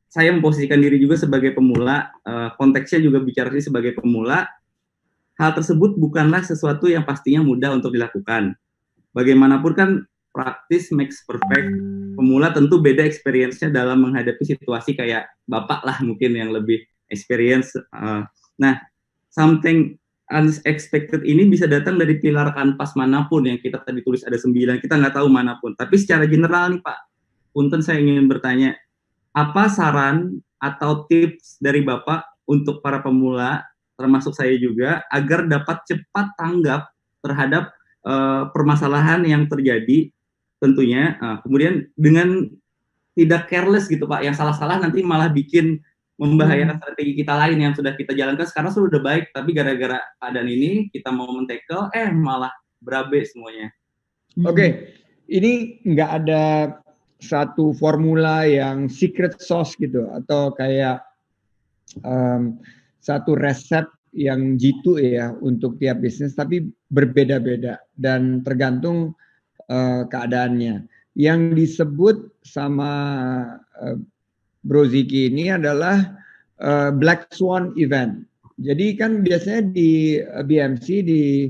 saya memposisikan diri juga sebagai pemula, konteksnya juga bicara sebagai pemula, hal tersebut bukanlah sesuatu yang pastinya mudah untuk dilakukan. Bagaimanapun kan practice makes perfect. Pemula tentu beda experience-nya dalam menghadapi situasi kayak Bapak lah mungkin yang lebih experience. Nah, something unexpected ini bisa datang dari pilar kanvas manapun yang kita tadi tulis ada 9, kita nggak tahu manapun. Tapi secara general nih Pak, punten saya ingin bertanya, apa saran atau tips dari Bapak untuk para pemula, termasuk saya juga, agar dapat cepat tanggap terhadap permasalahan yang terjadi tentunya, kemudian dengan tidak careless gitu Pak, yang salah-salah nanti malah bikin membahayakan strategi kita lain yang sudah kita jalankan sekarang sudah baik, tapi gara-gara keadaan ini kita mau men-tackle, malah berabe semuanya. Oke, ini nggak ada satu formula yang secret sauce gitu, atau kayak satu resep yang jitu ya untuk tiap bisnis, tapi berbeda-beda dan tergantung keadaannya. Yang disebut sama Bro Ziki ini adalah Black Swan event. Jadi kan biasanya di BMC, di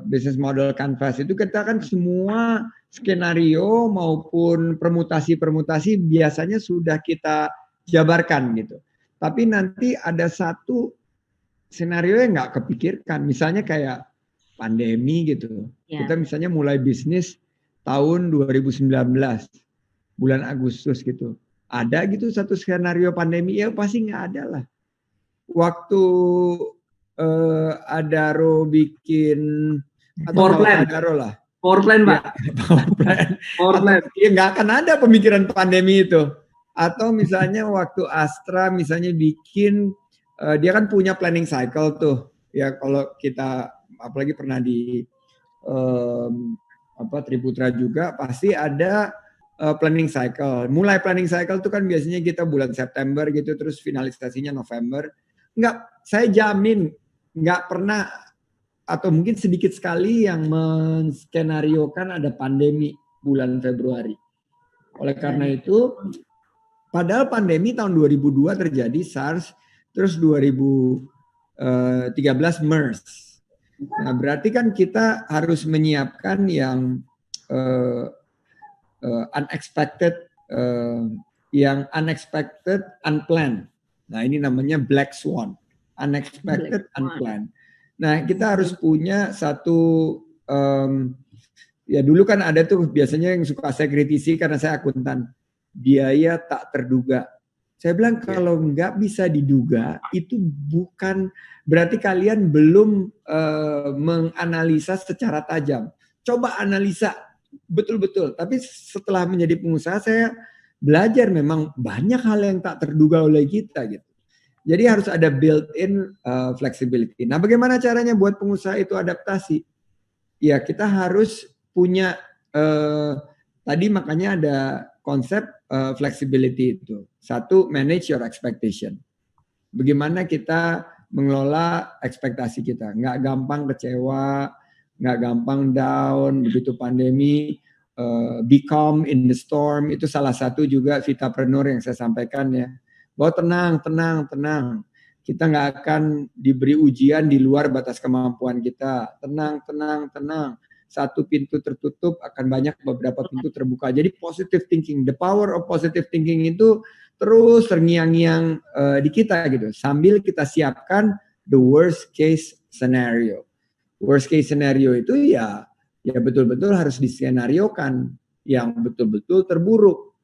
Business Model Canvas itu kita kan semua skenario maupun permutasi-permutasi biasanya sudah kita jabarkan gitu. Tapi nanti ada satu senario yang nggak kepikirkan, misalnya kayak pandemi gitu. Kita misalnya mulai bisnis tahun 2019, bulan Agustus gitu. Ada gitu satu skenario pandemi, ya pasti nggak ada lah. Waktu Adaro bikin Power plan. Adaro lah. Power plan Pak. Power plan. Ya nggak akan ada pemikiran pandemi itu. Atau misalnya waktu Astra misalnya bikin, dia kan punya planning cycle tuh. Ya kalau kita apalagi pernah di Triputra juga pasti ada planning cycle. Mulai planning cycle itu kan biasanya kita bulan September gitu, terus finalisasinya November. Saya jamin nggak pernah atau mungkin sedikit sekali yang menskenariokan ada pandemi bulan Februari. Oleh karena itu, padahal pandemi tahun 2002 terjadi SARS, terus 2013 MERS. Nah, berarti kan kita harus menyiapkan yang unexpected, unplanned. Nah, ini namanya Black Swan, unexpected, unplanned. Nah, kita harus punya satu, ya dulu kan ada tuh biasanya yang suka saya kritisi karena saya akuntan, biaya tak terduga. Saya bilang kalau nggak bisa diduga, itu bukan berarti kalian belum menganalisa secara tajam. Coba analisa betul-betul. Tapi setelah menjadi pengusaha, saya belajar memang banyak hal yang tak terduga oleh kita gitu. Jadi harus ada built-in flexibility. Nah, bagaimana caranya buat pengusaha itu adaptasi? Ya, kita harus punya tadi makanya ada konsep flexibility itu. Satu, manage your expectation. Bagaimana kita mengelola ekspektasi kita. Nggak gampang kecewa, nggak gampang down begitu pandemi. Be calm in the storm, itu salah satu juga Vitapreneur yang saya sampaikan ya. Bahwa tenang. Kita nggak akan diberi ujian di luar batas kemampuan kita. Tenang. Satu pintu tertutup, akan banyak beberapa pintu terbuka. Jadi positive thinking, the power of positive thinking itu terus terngiang-ngiang di kita gitu. Sambil kita siapkan the worst case scenario. Worst case scenario itu ya betul-betul harus diskenariokan yang betul-betul terburuk.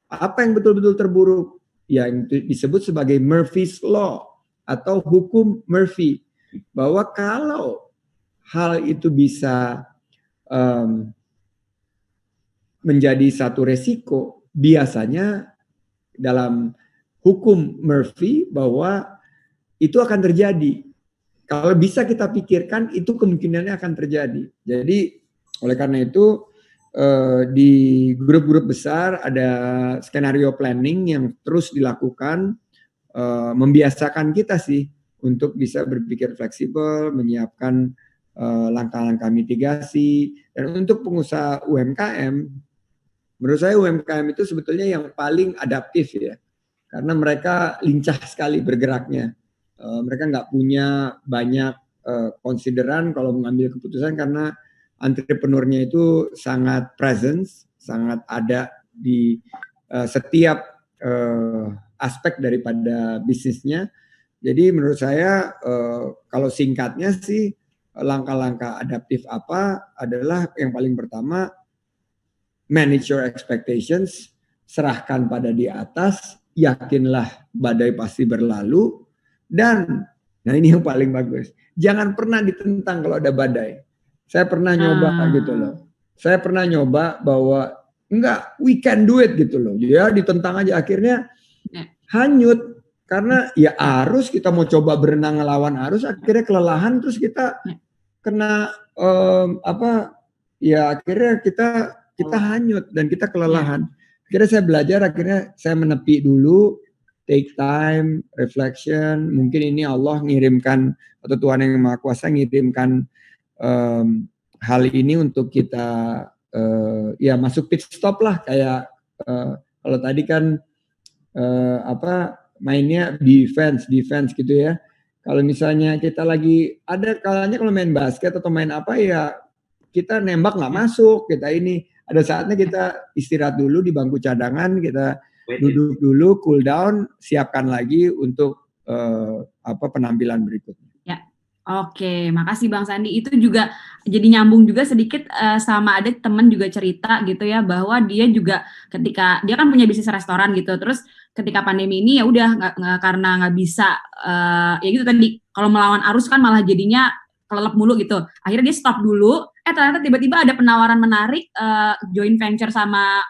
Apa yang betul-betul terburuk? Yang disebut sebagai Murphy's Law atau hukum Murphy. Bahwa kalau hal itu bisa menjadi satu resiko, biasanya dalam hukum Murphy bahwa itu akan terjadi. Kalau bisa kita pikirkan, itu kemungkinannya akan terjadi. Jadi oleh karena itu di grup-grup besar ada skenario planning yang terus dilakukan, membiasakan kita sih untuk bisa berpikir fleksibel, menyiapkan langkah-langkah mitigasi. Dan untuk pengusaha UMKM, menurut saya UMKM itu sebetulnya yang paling adaptif ya, karena mereka lincah sekali bergeraknya. Mereka nggak punya banyak konsideran kalau mengambil keputusan, karena entrepreneurnya itu sangat presence, sangat ada di setiap aspek daripada bisnisnya. Jadi menurut saya kalau singkatnya sih, langkah-langkah adaptif apa adalah yang paling pertama, manage your expectations, serahkan pada di atas, yakinlah badai pasti berlalu, dan nah ini yang paling bagus, jangan pernah ditentang kalau ada badai. Saya pernah nyoba gitu loh. Saya pernah nyoba bahwa enggak, we can do it gitu loh. Ya ditentang aja, akhirnya hanyut. Karena ya arus, kita mau coba berenang ngelawan arus, akhirnya kelelahan, terus kita kena akhirnya kita hanyut dan kita kelelahan. Akhirnya saya belajar, akhirnya saya menepi dulu, take time, reflection. Mungkin ini Allah ngirimkan, atau Tuhan yang Maha Kuasa ngirimkan hal ini untuk kita masuk pit stop lah, kayak kalau tadi kan mainnya defense gitu ya. Kalau misalnya kita lagi ada kalanya kalau main basket atau main apa ya, kita nembak nggak masuk, kita ini ada saatnya kita istirahat dulu di bangku cadangan, kita duduk dulu, cool down, siapkan lagi untuk penampilan berikutnya. Ya, oke, makasih Bang Sandi. Itu juga jadi nyambung juga sedikit sama ada teman juga cerita gitu ya, bahwa dia juga ketika dia kan punya bisnis restoran gitu, terus ketika pandemi ini ya udah karena nggak bisa ya gitu tadi, kalau melawan arus kan malah jadinya kelelep mulu gitu. Akhirnya dia stop dulu. Ternyata tiba-tiba ada penawaran menarik joint venture sama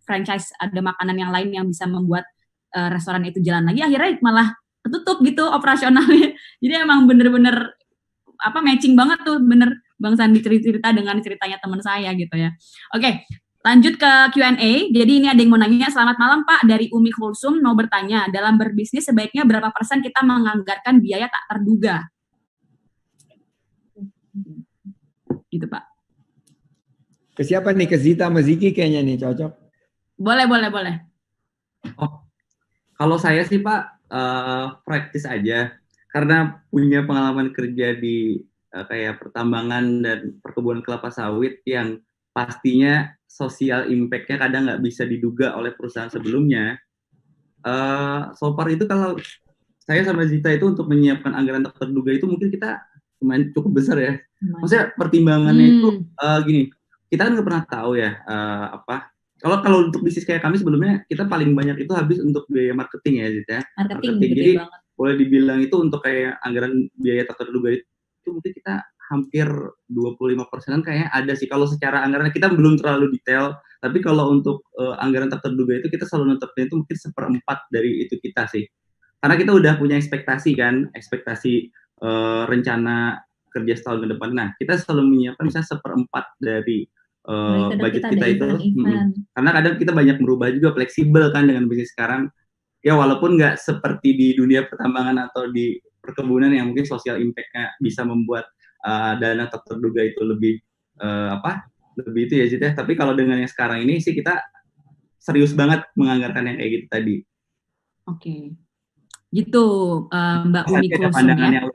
franchise ada makanan yang lain yang bisa membuat restoran itu jalan lagi. Akhirnya malah ketutup gitu operasionalnya. Jadi emang bener-bener matching banget tuh, bener Bang Sandi cerita dengan ceritanya teman saya gitu ya. Oke. Lanjut ke Q&A. Jadi ini ada yang mau nanya, selamat malam Pak, dari Umi Kulsum mau bertanya, dalam berbisnis sebaiknya berapa persen kita menganggarkan biaya tak terduga? Gitu Pak. Ke siapa nih? Ke Zita sama Ziki kayaknya nih cocok. Boleh. Oh, kalau saya sih Pak, praktis aja. Karena punya pengalaman kerja di kayak pertambangan dan perkebunan kelapa sawit yang pastinya social impact-nya kadang nggak bisa diduga oleh perusahaan sebelumnya. So far itu kalau saya sama Zita itu untuk menyiapkan anggaran tak terduga itu mungkin kita lumayan cukup besar ya. Maksudnya pertimbangannya itu gini, kita kan nggak pernah tahu ya kalau untuk bisnis kayak kami sebelumnya kita paling banyak itu habis untuk biaya marketing ya Zita. Marketing. Jadi banget. Boleh dibilang itu untuk kayak anggaran biaya tak terduga itu mungkin kita hampir 25%-an kayaknya ada sih. Kalau secara anggaran kita belum terlalu detail, tapi kalau untuk anggaran tak terduga itu kita selalu netepin itu mungkin 1/4 dari itu kita sih. Karena kita udah punya ekspektasi rencana kerja setahun ke depan. Nah, kita selalu menyiapkan misalnya 1/4 dari budget kita itu. Karena kadang kita banyak merubah juga, fleksibel kan dengan bisnis sekarang. Ya walaupun nggak seperti di dunia pertambangan atau di perkebunan yang mungkin social impact-nya bisa membuat dana tak terduga itu lebih lebih itu ya Zit ya. Tapi kalau dengan yang sekarang ini sih kita serius banget menganggarkan yang kayak gitu tadi. Oke. Gitu Mbak Umi Kulsum pandangan yang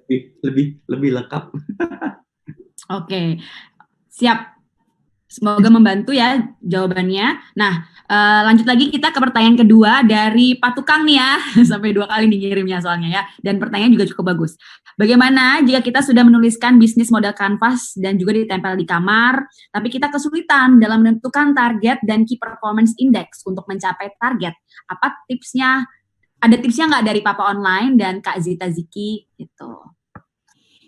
lebih lengkap. Oke. Siap. Semoga membantu ya jawabannya. Nah, lanjut lagi kita ke pertanyaan kedua dari Pak Tukang nih ya. Sampai 2 kali dikirimnya soalnya ya. Dan pertanyaan juga cukup bagus. Bagaimana jika kita sudah menuliskan bisnis model kanvas dan juga ditempel di kamar, tapi kita kesulitan dalam menentukan target dan key performance index untuk mencapai target? Apa tipsnya? Ada tipsnya nggak dari Papa Online dan Kak Zita Ziki gitu?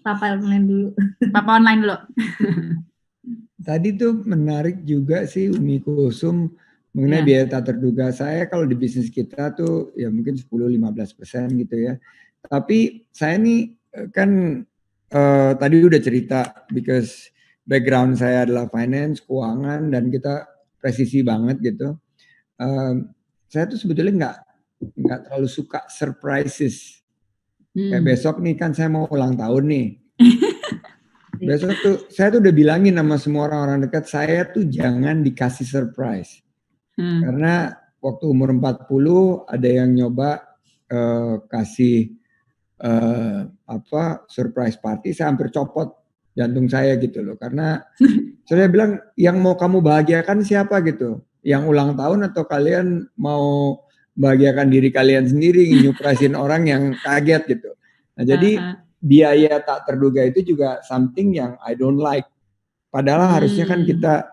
Papa Online dulu. Papa Online dulu. Tadi tuh menarik juga sih Umi Kulsum mengenai biaya tak terduga. Saya kalau di bisnis kita tuh ya mungkin 10-15% gitu ya. Tapi saya nih kan tadi udah cerita, because background saya adalah finance, keuangan, dan kita presisi banget gitu. Saya tuh sebetulnya nggak terlalu suka surprises. Kayak besok nih kan saya mau ulang tahun nih. Besok tuh saya tuh udah bilangin sama semua orang-orang dekat saya tuh jangan dikasih surprise. Karena waktu umur 40 ada yang nyoba kasih surprise party, saya hampir copot jantung saya gitu loh. Karena saya bilang yang mau kamu bahagiakan siapa gitu? Yang ulang tahun atau kalian mau bahagiakan diri kalian sendiri, nyuprasin orang yang kaget gitu. Nah jadi biaya tak terduga itu juga something yang I don't like. Padahal harusnya kan kita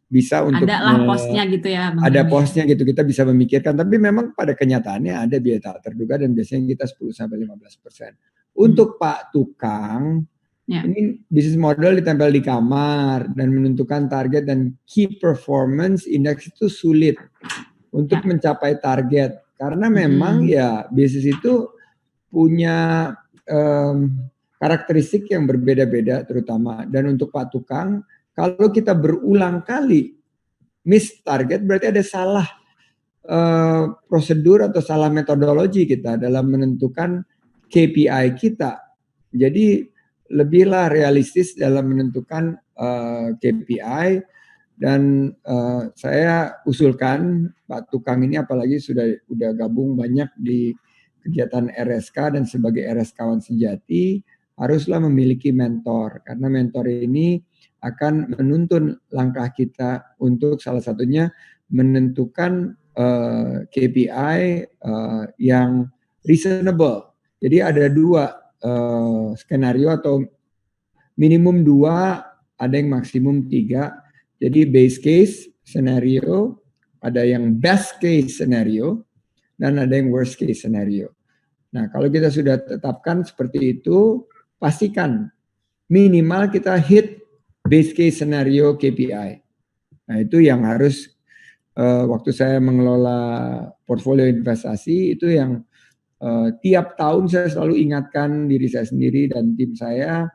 bisa untuk ada posnya gitu ya. Ada posnya gitu, kita bisa memikirkan. Tapi memang pada kenyataannya ada biaya tak terduga dan biasanya kita 10-15%. Untuk Pak Tukang, ini bisnis model ditempel di kamar dan menentukan target dan key performance index itu sulit untuk mencapai target. Karena memang ya bisnis itu punya karakteristik yang berbeda-beda terutama. Dan untuk Pak Tukang, kalau kita berulang kali miss target berarti ada salah prosedur atau salah metodologi kita dalam menentukan KPI kita. Jadi lebihlah realistis dalam menentukan KPI dan saya usulkan Pak Tukang ini apalagi udah gabung banyak di kegiatan RSK dan sebagai RSKawan sejati haruslah memiliki mentor karena mentor ini akan menuntun langkah kita untuk salah satunya menentukan KPI yang reasonable. Jadi ada 2 skenario atau minimum 2, ada yang maksimum 3. Jadi base case scenario, ada yang best case scenario, dan ada yang worst case scenario. Nah kalau kita sudah tetapkan seperti itu, pastikan minimal kita hit base case scenario KPI. Nah itu yang harus waktu saya mengelola portfolio investasi itu yang tiap tahun saya selalu ingatkan diri saya sendiri dan tim saya,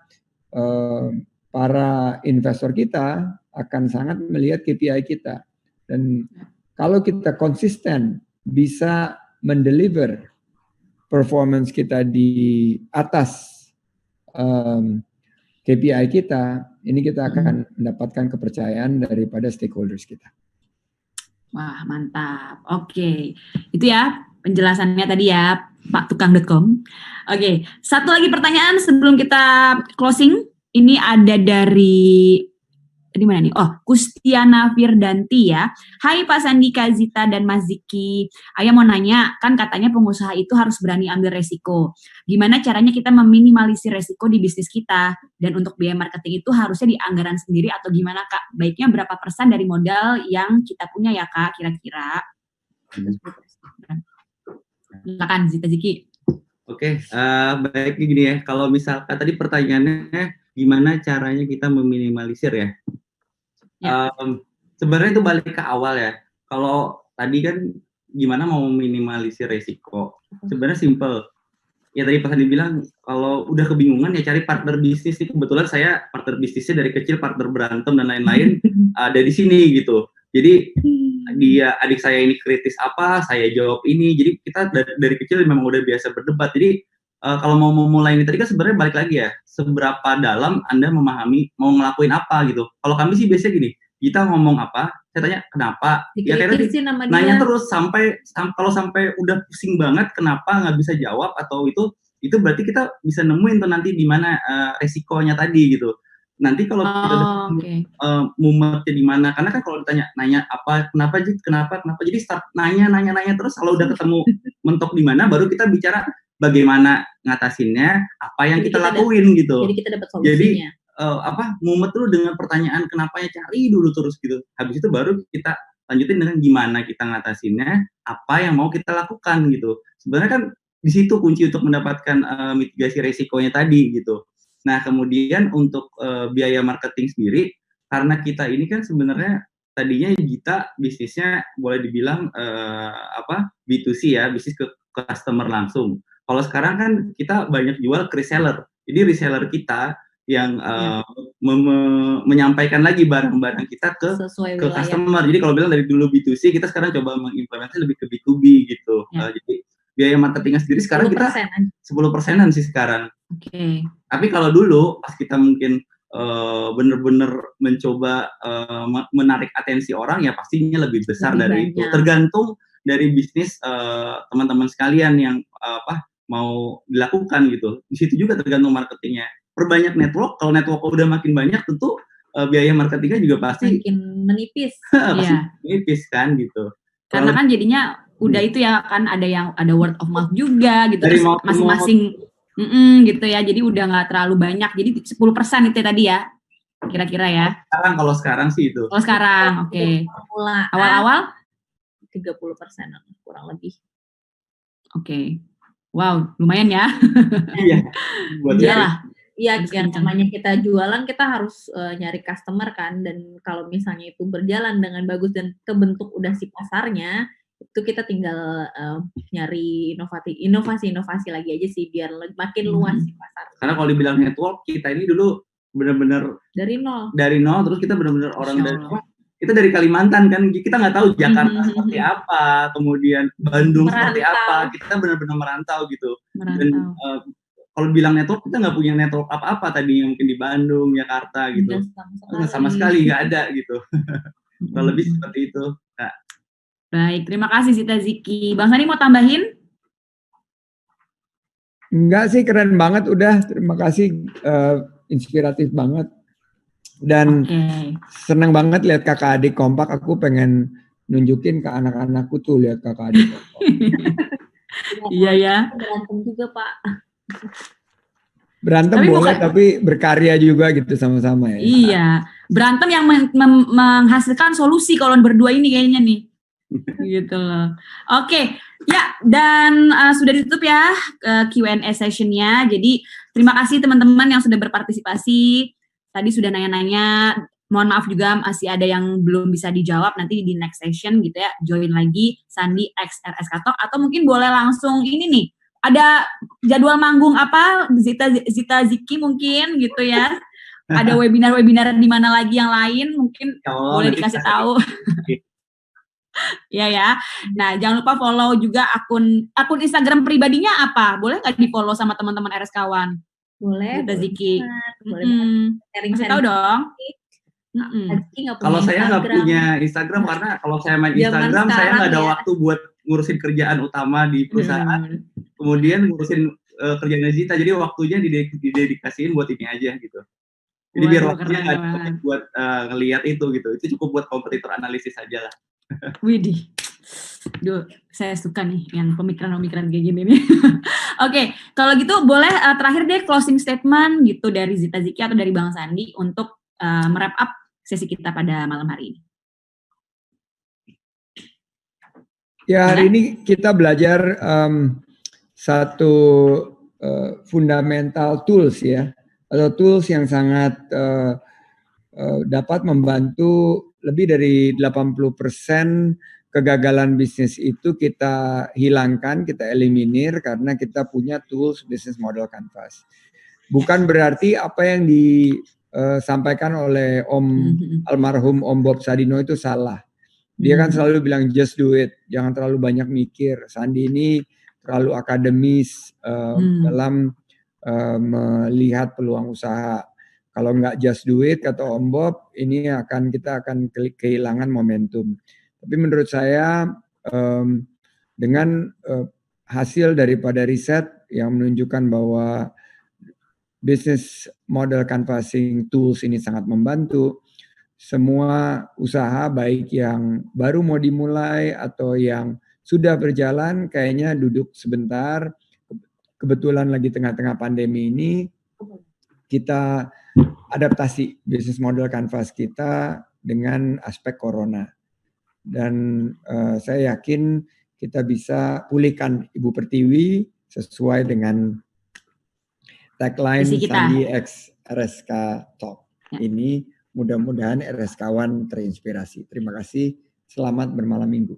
para investor kita akan sangat melihat KPI kita. Dan kalau kita konsisten bisa mendeliver performance kita di atas KPI kita, ini kita akan mendapatkan kepercayaan daripada stakeholders kita. Wah, mantap. Oke. Itu ya penjelasannya tadi ya, paktukang.com. Oke, satu lagi pertanyaan sebelum kita closing. Ini ada dari mana nih? Oh, Kustiana Firdanti ya. Hai Pak Sandika, Zita, dan Mas Ziki. Ayah mau nanya, kan katanya pengusaha itu harus berani ambil resiko. Gimana caranya kita meminimalisir resiko di bisnis kita? Dan untuk biaya marketing itu harusnya di anggaran sendiri atau gimana Kak? Baiknya berapa persen dari modal yang kita punya ya Kak, kira-kira? Silakan Zita Ziki. Oke, baik gini ya. Kalau misalkan tadi pertanyaannya gimana caranya kita meminimalisir ya? Sebenarnya itu balik ke awal ya. Kalau tadi kan gimana mau meminimalisir resiko? Sebenarnya simple. Ya tadi Pak Sandi bilang kalau udah kebingungan ya cari partner bisnis. Kebetulan saya partner bisnisnya dari kecil, partner berantem dan lain-lain ada di sini gitu. Jadi adik saya ini kritis apa, saya jawab ini. Jadi kita dari kecil memang udah biasa berdebat. Jadi kalau mau memulai ini tadi kan sebenarnya balik lagi ya, seberapa dalam Anda memahami mau ngelakuin apa gitu. Kalau kami sih biasanya gini, kita ngomong apa, saya tanya kenapa, ya kayak tadi nanya terus sampai kalau sampai udah pusing banget kenapa nggak bisa jawab atau itu berarti kita bisa nemuin tuh nanti di mana resikonya tadi gitu. Nanti kalau kita udah mumetnya di mana, karena kan kalau ditanya nanya apa, kenapa, jadi start nanya terus kalau udah ketemu mentok di mana, baru kita bicara bagaimana ngatasinnya, apa yang kita lakuin gitu. Jadi kita dapat solusinya. Jadi mumet dulu dengan pertanyaan kenapanya, cari dulu terus gitu. Habis itu baru kita lanjutin dengan gimana kita ngatasinnya, apa yang mau kita lakukan gitu. Sebenarnya kan di situ kunci untuk mendapatkan mitigasi resikonya tadi gitu. Nah kemudian untuk biaya marketing sendiri, karena kita ini kan sebenarnya tadinya kita bisnisnya boleh dibilang B2C ya, bisnis ke customer langsung. Kalau sekarang kan kita banyak jual ke reseller. Jadi reseller kita yang menyampaikan lagi barang-barang kita ke customer. Jadi kalau bilang dari dulu B2C, kita sekarang coba mengimplementasi lebih ke B2B gitu. Jadi biaya marketingnya sendiri sekarang kita 10%-an sih sekarang. Oke. Tapi kalau dulu pas kita mungkin bener-bener mencoba menarik atensi orang, ya pastinya lebih besar dari itu. Tergantung dari bisnis teman-teman sekalian yang mau dilakukan gitu. Di situ juga tergantung marketingnya. Perbanyak network, kalau network udah makin banyak tentu biaya marketingnya juga pasti makin menipis. Pasti menipis kan gitu. Karena kan jadinya udah itu ya kan ada word of mouth juga gitu. Terus masing-masing gitu ya, jadi udah nggak terlalu banyak, jadi 10% itu tadi ya, kira-kira ya. Kalau sekarang sih itu. Oh sekarang, oke. Awal-awal 30% kurang lebih. Oke. Wow, lumayan ya. Iya. Iyalah. Iya, namanya kita jualan, kita harus nyari customer kan, dan kalau misalnya itu berjalan dengan bagus dan kebentuk udah si pasarnya, itu kita tinggal nyari inovasi lagi aja sih biar makin luas si pasar. Karena kalau dibilang network, kita ini dulu benar-benar dari nol, terus kita benar-benar orang dari Kalimantan kan, kita nggak tahu Jakarta seperti apa, kemudian Bandung seperti apa, kita benar-benar merantau gitu. Dan kalau bilang network, kita nggak punya network apa-apa tadinya, mungkin di Bandung, Jakarta gitu, sama sekali nggak ada gitu. Kalau lebih seperti itu. Nah. Baik, terima kasih Zita Ziki. Bang Sandi mau tambahin? Enggak sih, keren banget udah. Terima kasih, inspiratif banget. Dan senang banget lihat kakak adik kompak. Aku pengen nunjukin ke anak-anakku tuh lihat kakak adik kompak. Iya ya. Berantem juga Pak. Berantem tapi boleh, tapi berkarya juga gitu sama-sama ya. Iya, berantem yang menghasilkan solusi kalau berdua ini kayaknya nih. Gitu loh. Oke, ya, dan sudah ditutup ya Q&A sessionnya. Jadi terima kasih teman-teman yang sudah berpartisipasi. Tadi sudah nanya-nanya. Mohon maaf juga masih ada yang belum bisa dijawab, nanti di next session gitu ya. Join lagi Sandi X RSK Talk, atau mungkin boleh langsung ini nih. Ada jadwal manggung apa Zita Ziki mungkin gitu ya. Ada webinar-webinar di mana lagi yang lain mungkin boleh dikasih tahu. Iya ya. Nah, jangan lupa follow juga akun Instagram pribadinya apa? Boleh nggak di-follow sama teman-teman RS-kawan? Boleh. Zita Ziki. Boleh. Kasih tahu dong. Kalau saya nggak punya Instagram karena kalau saya main Instagram saya nggak ada waktu buat ngurusin kerjaan utama di perusahaan, kemudian ngurusin kerjaan Zita, jadi waktunya didedikasiin buat ini aja gitu. Jadi biar waktunya nggak buat ngelihat itu gitu. Itu cukup buat kompetitor analisis aja lah. Widih, duh, saya suka nih yang pemikiran-pemikiran kayak gini nih. Oke, kalau gitu boleh terakhir deh closing statement gitu dari Zita Ziki atau dari Bang Sandi untuk merap up sesi kita pada malam hari ini. Ya, hari ini kita belajar satu fundamental tools ya, atau tools yang sangat dapat membantu lebih dari 80% kegagalan bisnis itu kita hilangkan, kita eliminir karena kita punya tools business model canvas. Bukan berarti apa yang disampaikan oleh almarhum Om Bob Sadino itu salah. Dia kan selalu bilang just do it, jangan terlalu banyak mikir. Sandi ini terlalu akademis dalam melihat peluang usaha. Kalau nggak just do it, kata Om Bob, ini kita akan kehilangan momentum. Tapi menurut saya dengan hasil daripada riset yang menunjukkan bahwa business model canvassing tools ini sangat membantu, semua usaha baik yang baru mau dimulai atau yang sudah berjalan kayaknya duduk sebentar. Kebetulan lagi tengah-tengah pandemi ini kita adaptasi bisnis model canvas kita dengan aspek corona. Dan saya yakin kita bisa pulihkan Ibu Pertiwi sesuai dengan tagline Sandi X RSK Talk ini. Mudah-mudahan RS-kawan terinspirasi. Terima kasih. Selamat bermalam minggu.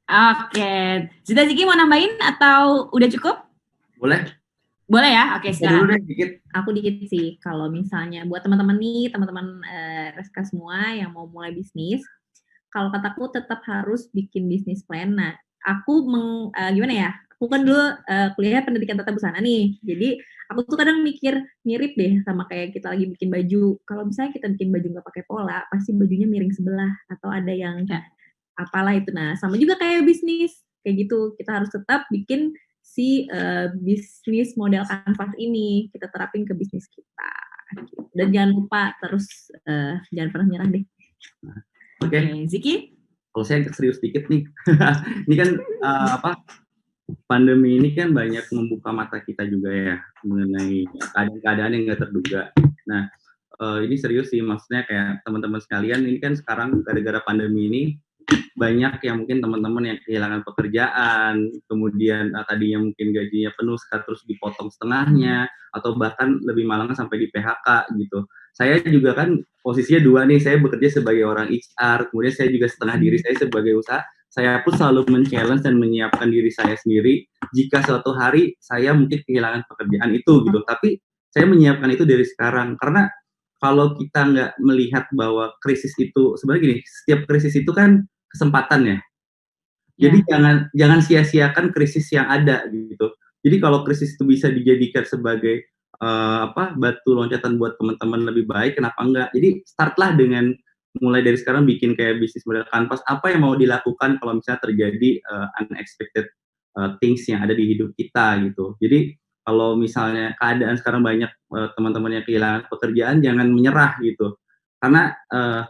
Oke. Zita Ziki mau nambahin atau udah cukup? Boleh. Boleh ya? Oke, silakan. Aku dikit sih. Kalau misalnya buat teman-teman nih, teman-teman RSK semua yang mau mulai bisnis, kalau kataku tetap harus bikin bisnis plan. Nah, aku aku kan dulu kuliah pendidikan tata busana nih. Jadi aku tuh kadang mikir mirip deh sama kayak kita lagi bikin baju. Kalau misalnya kita bikin baju nggak pakai pola, pasti bajunya miring sebelah atau ada yang apalah itu. Nah, sama juga kayak bisnis kayak gitu. Kita harus tetap bikin si bisnis model kanvas ini kita terapin ke bisnis kita. Dan jangan lupa terus jangan pernah nyerah deh. Oke. Ziki? Kalau saya agak serius dikit nih. Ini kan pandemi ini kan banyak membuka mata kita juga ya mengenai keadaan-keadaan yang nggak terduga. Nah, ini serius sih, maksudnya kayak teman-teman sekalian, ini kan sekarang gara-gara pandemi ini banyak yang mungkin teman-teman yang kehilangan pekerjaan, kemudian tadinya mungkin gajinya penuh, sekarang terus dipotong setengahnya, atau bahkan lebih malang sampai di PHK gitu. Saya juga kan posisinya dua nih, saya bekerja sebagai orang HR, kemudian saya juga setengah diri saya sebagai usaha. Saya pun selalu men-challenge dan menyiapkan diri saya sendiri jika suatu hari saya mungkin kehilangan pekerjaan itu gitu. Tapi saya menyiapkan itu dari sekarang, karena kalau kita nggak melihat bahwa krisis itu, sebenarnya gini, setiap krisis itu kan kesempatan ya. Jadi jangan sia-siakan krisis yang ada gitu. Jadi kalau krisis itu bisa dijadikan sebagai batu loncatan buat teman-teman lebih baik, kenapa enggak? Jadi startlah dengan mulai dari sekarang bikin kayak bisnis model kanvas, apa yang mau dilakukan kalau misalnya terjadi unexpected things yang ada di hidup kita gitu. Jadi kalau misalnya keadaan sekarang banyak teman-teman yang kehilangan pekerjaan, jangan menyerah gitu. Karena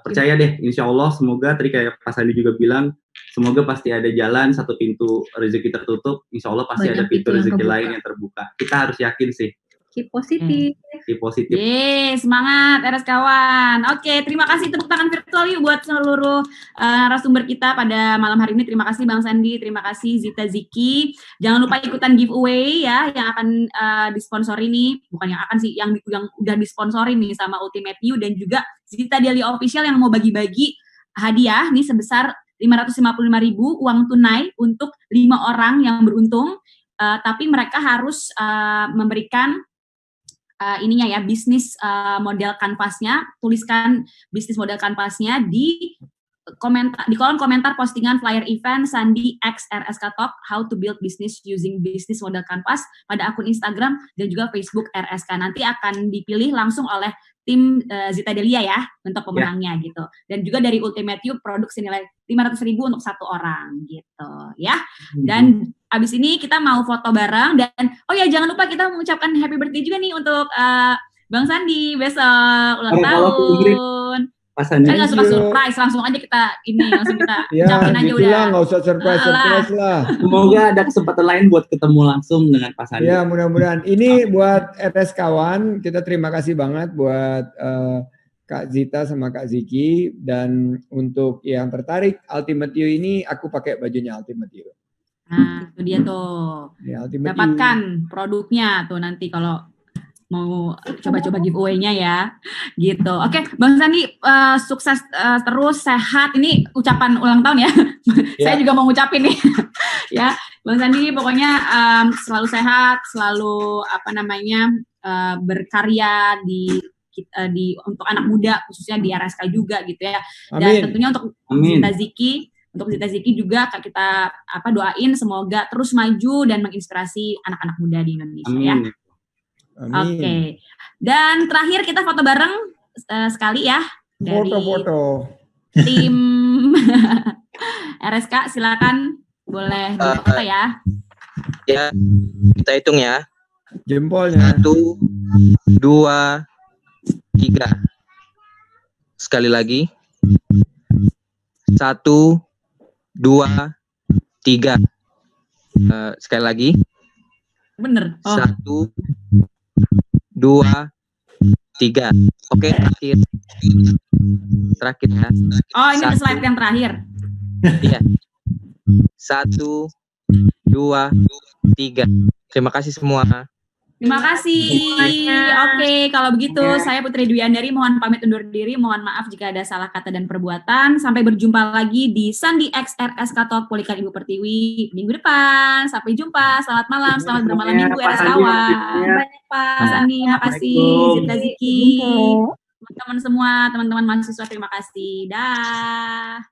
percaya deh, insya Allah semoga tadi kayak Pak Sandi juga bilang, semoga pasti ada jalan, satu pintu rezeki tertutup, insya Allah pasti banyak ada pintu rezeki terbuka. lain yang terbuka. Kita harus yakin sih. Keep positif. Keep positif. Yeay, semangat RS kawan. Oke, terima kasih tepuk tangan virtual yuk buat seluruh narasumber kita pada malam hari ini. Terima kasih Bang Sandi, terima kasih Zita Ziki. Jangan lupa ikutan giveaway ya yang akan disponsori nih, bukan yang akan sih, yang udah disponsori nih sama Ultimate You dan juga Zita Delia Official yang mau bagi-bagi hadiah nih sebesar 555.000 uang tunai untuk 5 orang yang beruntung. Tapi mereka harus memberikan ininya ya, bisnis model kanvasnya, tuliskan bisnis model kanvasnya di kolom komentar postingan flyer event Sandi X RSK Talk How to Build Business Using Business Model Canvas pada akun Instagram dan juga Facebook RSK. Nanti akan dipilih langsung oleh tim Zita Delia ya untuk pemenangnya gitu. Dan juga dari Ultimate You produk senilai 500.000 untuk 1 orang gitu ya. Dan abis ini kita mau foto bareng dan oh ya jangan lupa kita mengucapkan happy birthday juga nih untuk Bang Sandi besok ulang tahun. Saya nggak suka surprise, langsung aja kita langsung kita ucapin aja udah. Nggak usah surprise lah. Semoga ada kesempatan lain buat ketemu langsung dengan Pak Sandi. Ya mudah-mudahan. Ini buat RS kawan, kita terima kasih banget buat Kak Zita sama Kak Ziki, dan untuk yang tertarik Ultimate You ini aku pakai bajunya Ultimate You. Nah itu dia tuh. Ya, dapatkan produknya tuh nanti kalau mau coba-coba giveaway-nya ya, gitu. Oke, Bang Sandi sukses terus, sehat. Ini ucapan ulang tahun ya. Saya juga mau ngucapin nih, ya, Bang Sandi. Pokoknya selalu sehat, selalu berkarya di untuk anak muda, khususnya di RSK juga gitu ya. Dan tentunya untuk Zita Ziki juga kita doain semoga terus maju dan menginspirasi anak-anak muda di Indonesia. Ya. Oke. Dan terakhir kita foto bareng sekali ya dari foto tim RSK, silakan boleh foto ya. Ya, kita hitung ya. Jempolnya. 1, 2, 3. Sekali lagi. 1, 2, 3. Sekali lagi. Bener. 1, 2, 3. Oke, terakhir ya. Oh, ini slide yang terakhir. Iya. 1, 2, 3. Terima kasih semua. Terima kasih. Oke, kalau begitu saya Putri Dwi Andari mohon pamit undur diri. Mohon maaf jika ada salah kata dan perbuatan. Sampai berjumpa lagi di Sandi X RSK Talk Polikan Ibu Pertiwi minggu depan. Sampai jumpa. Selamat malam. Selamat bermalam minggu RSK kawan. Banyak Pak. Mas Andi, makasih. Zita Ziki. Teman-teman semua, teman-teman mahasiswa, terima kasih. Dah.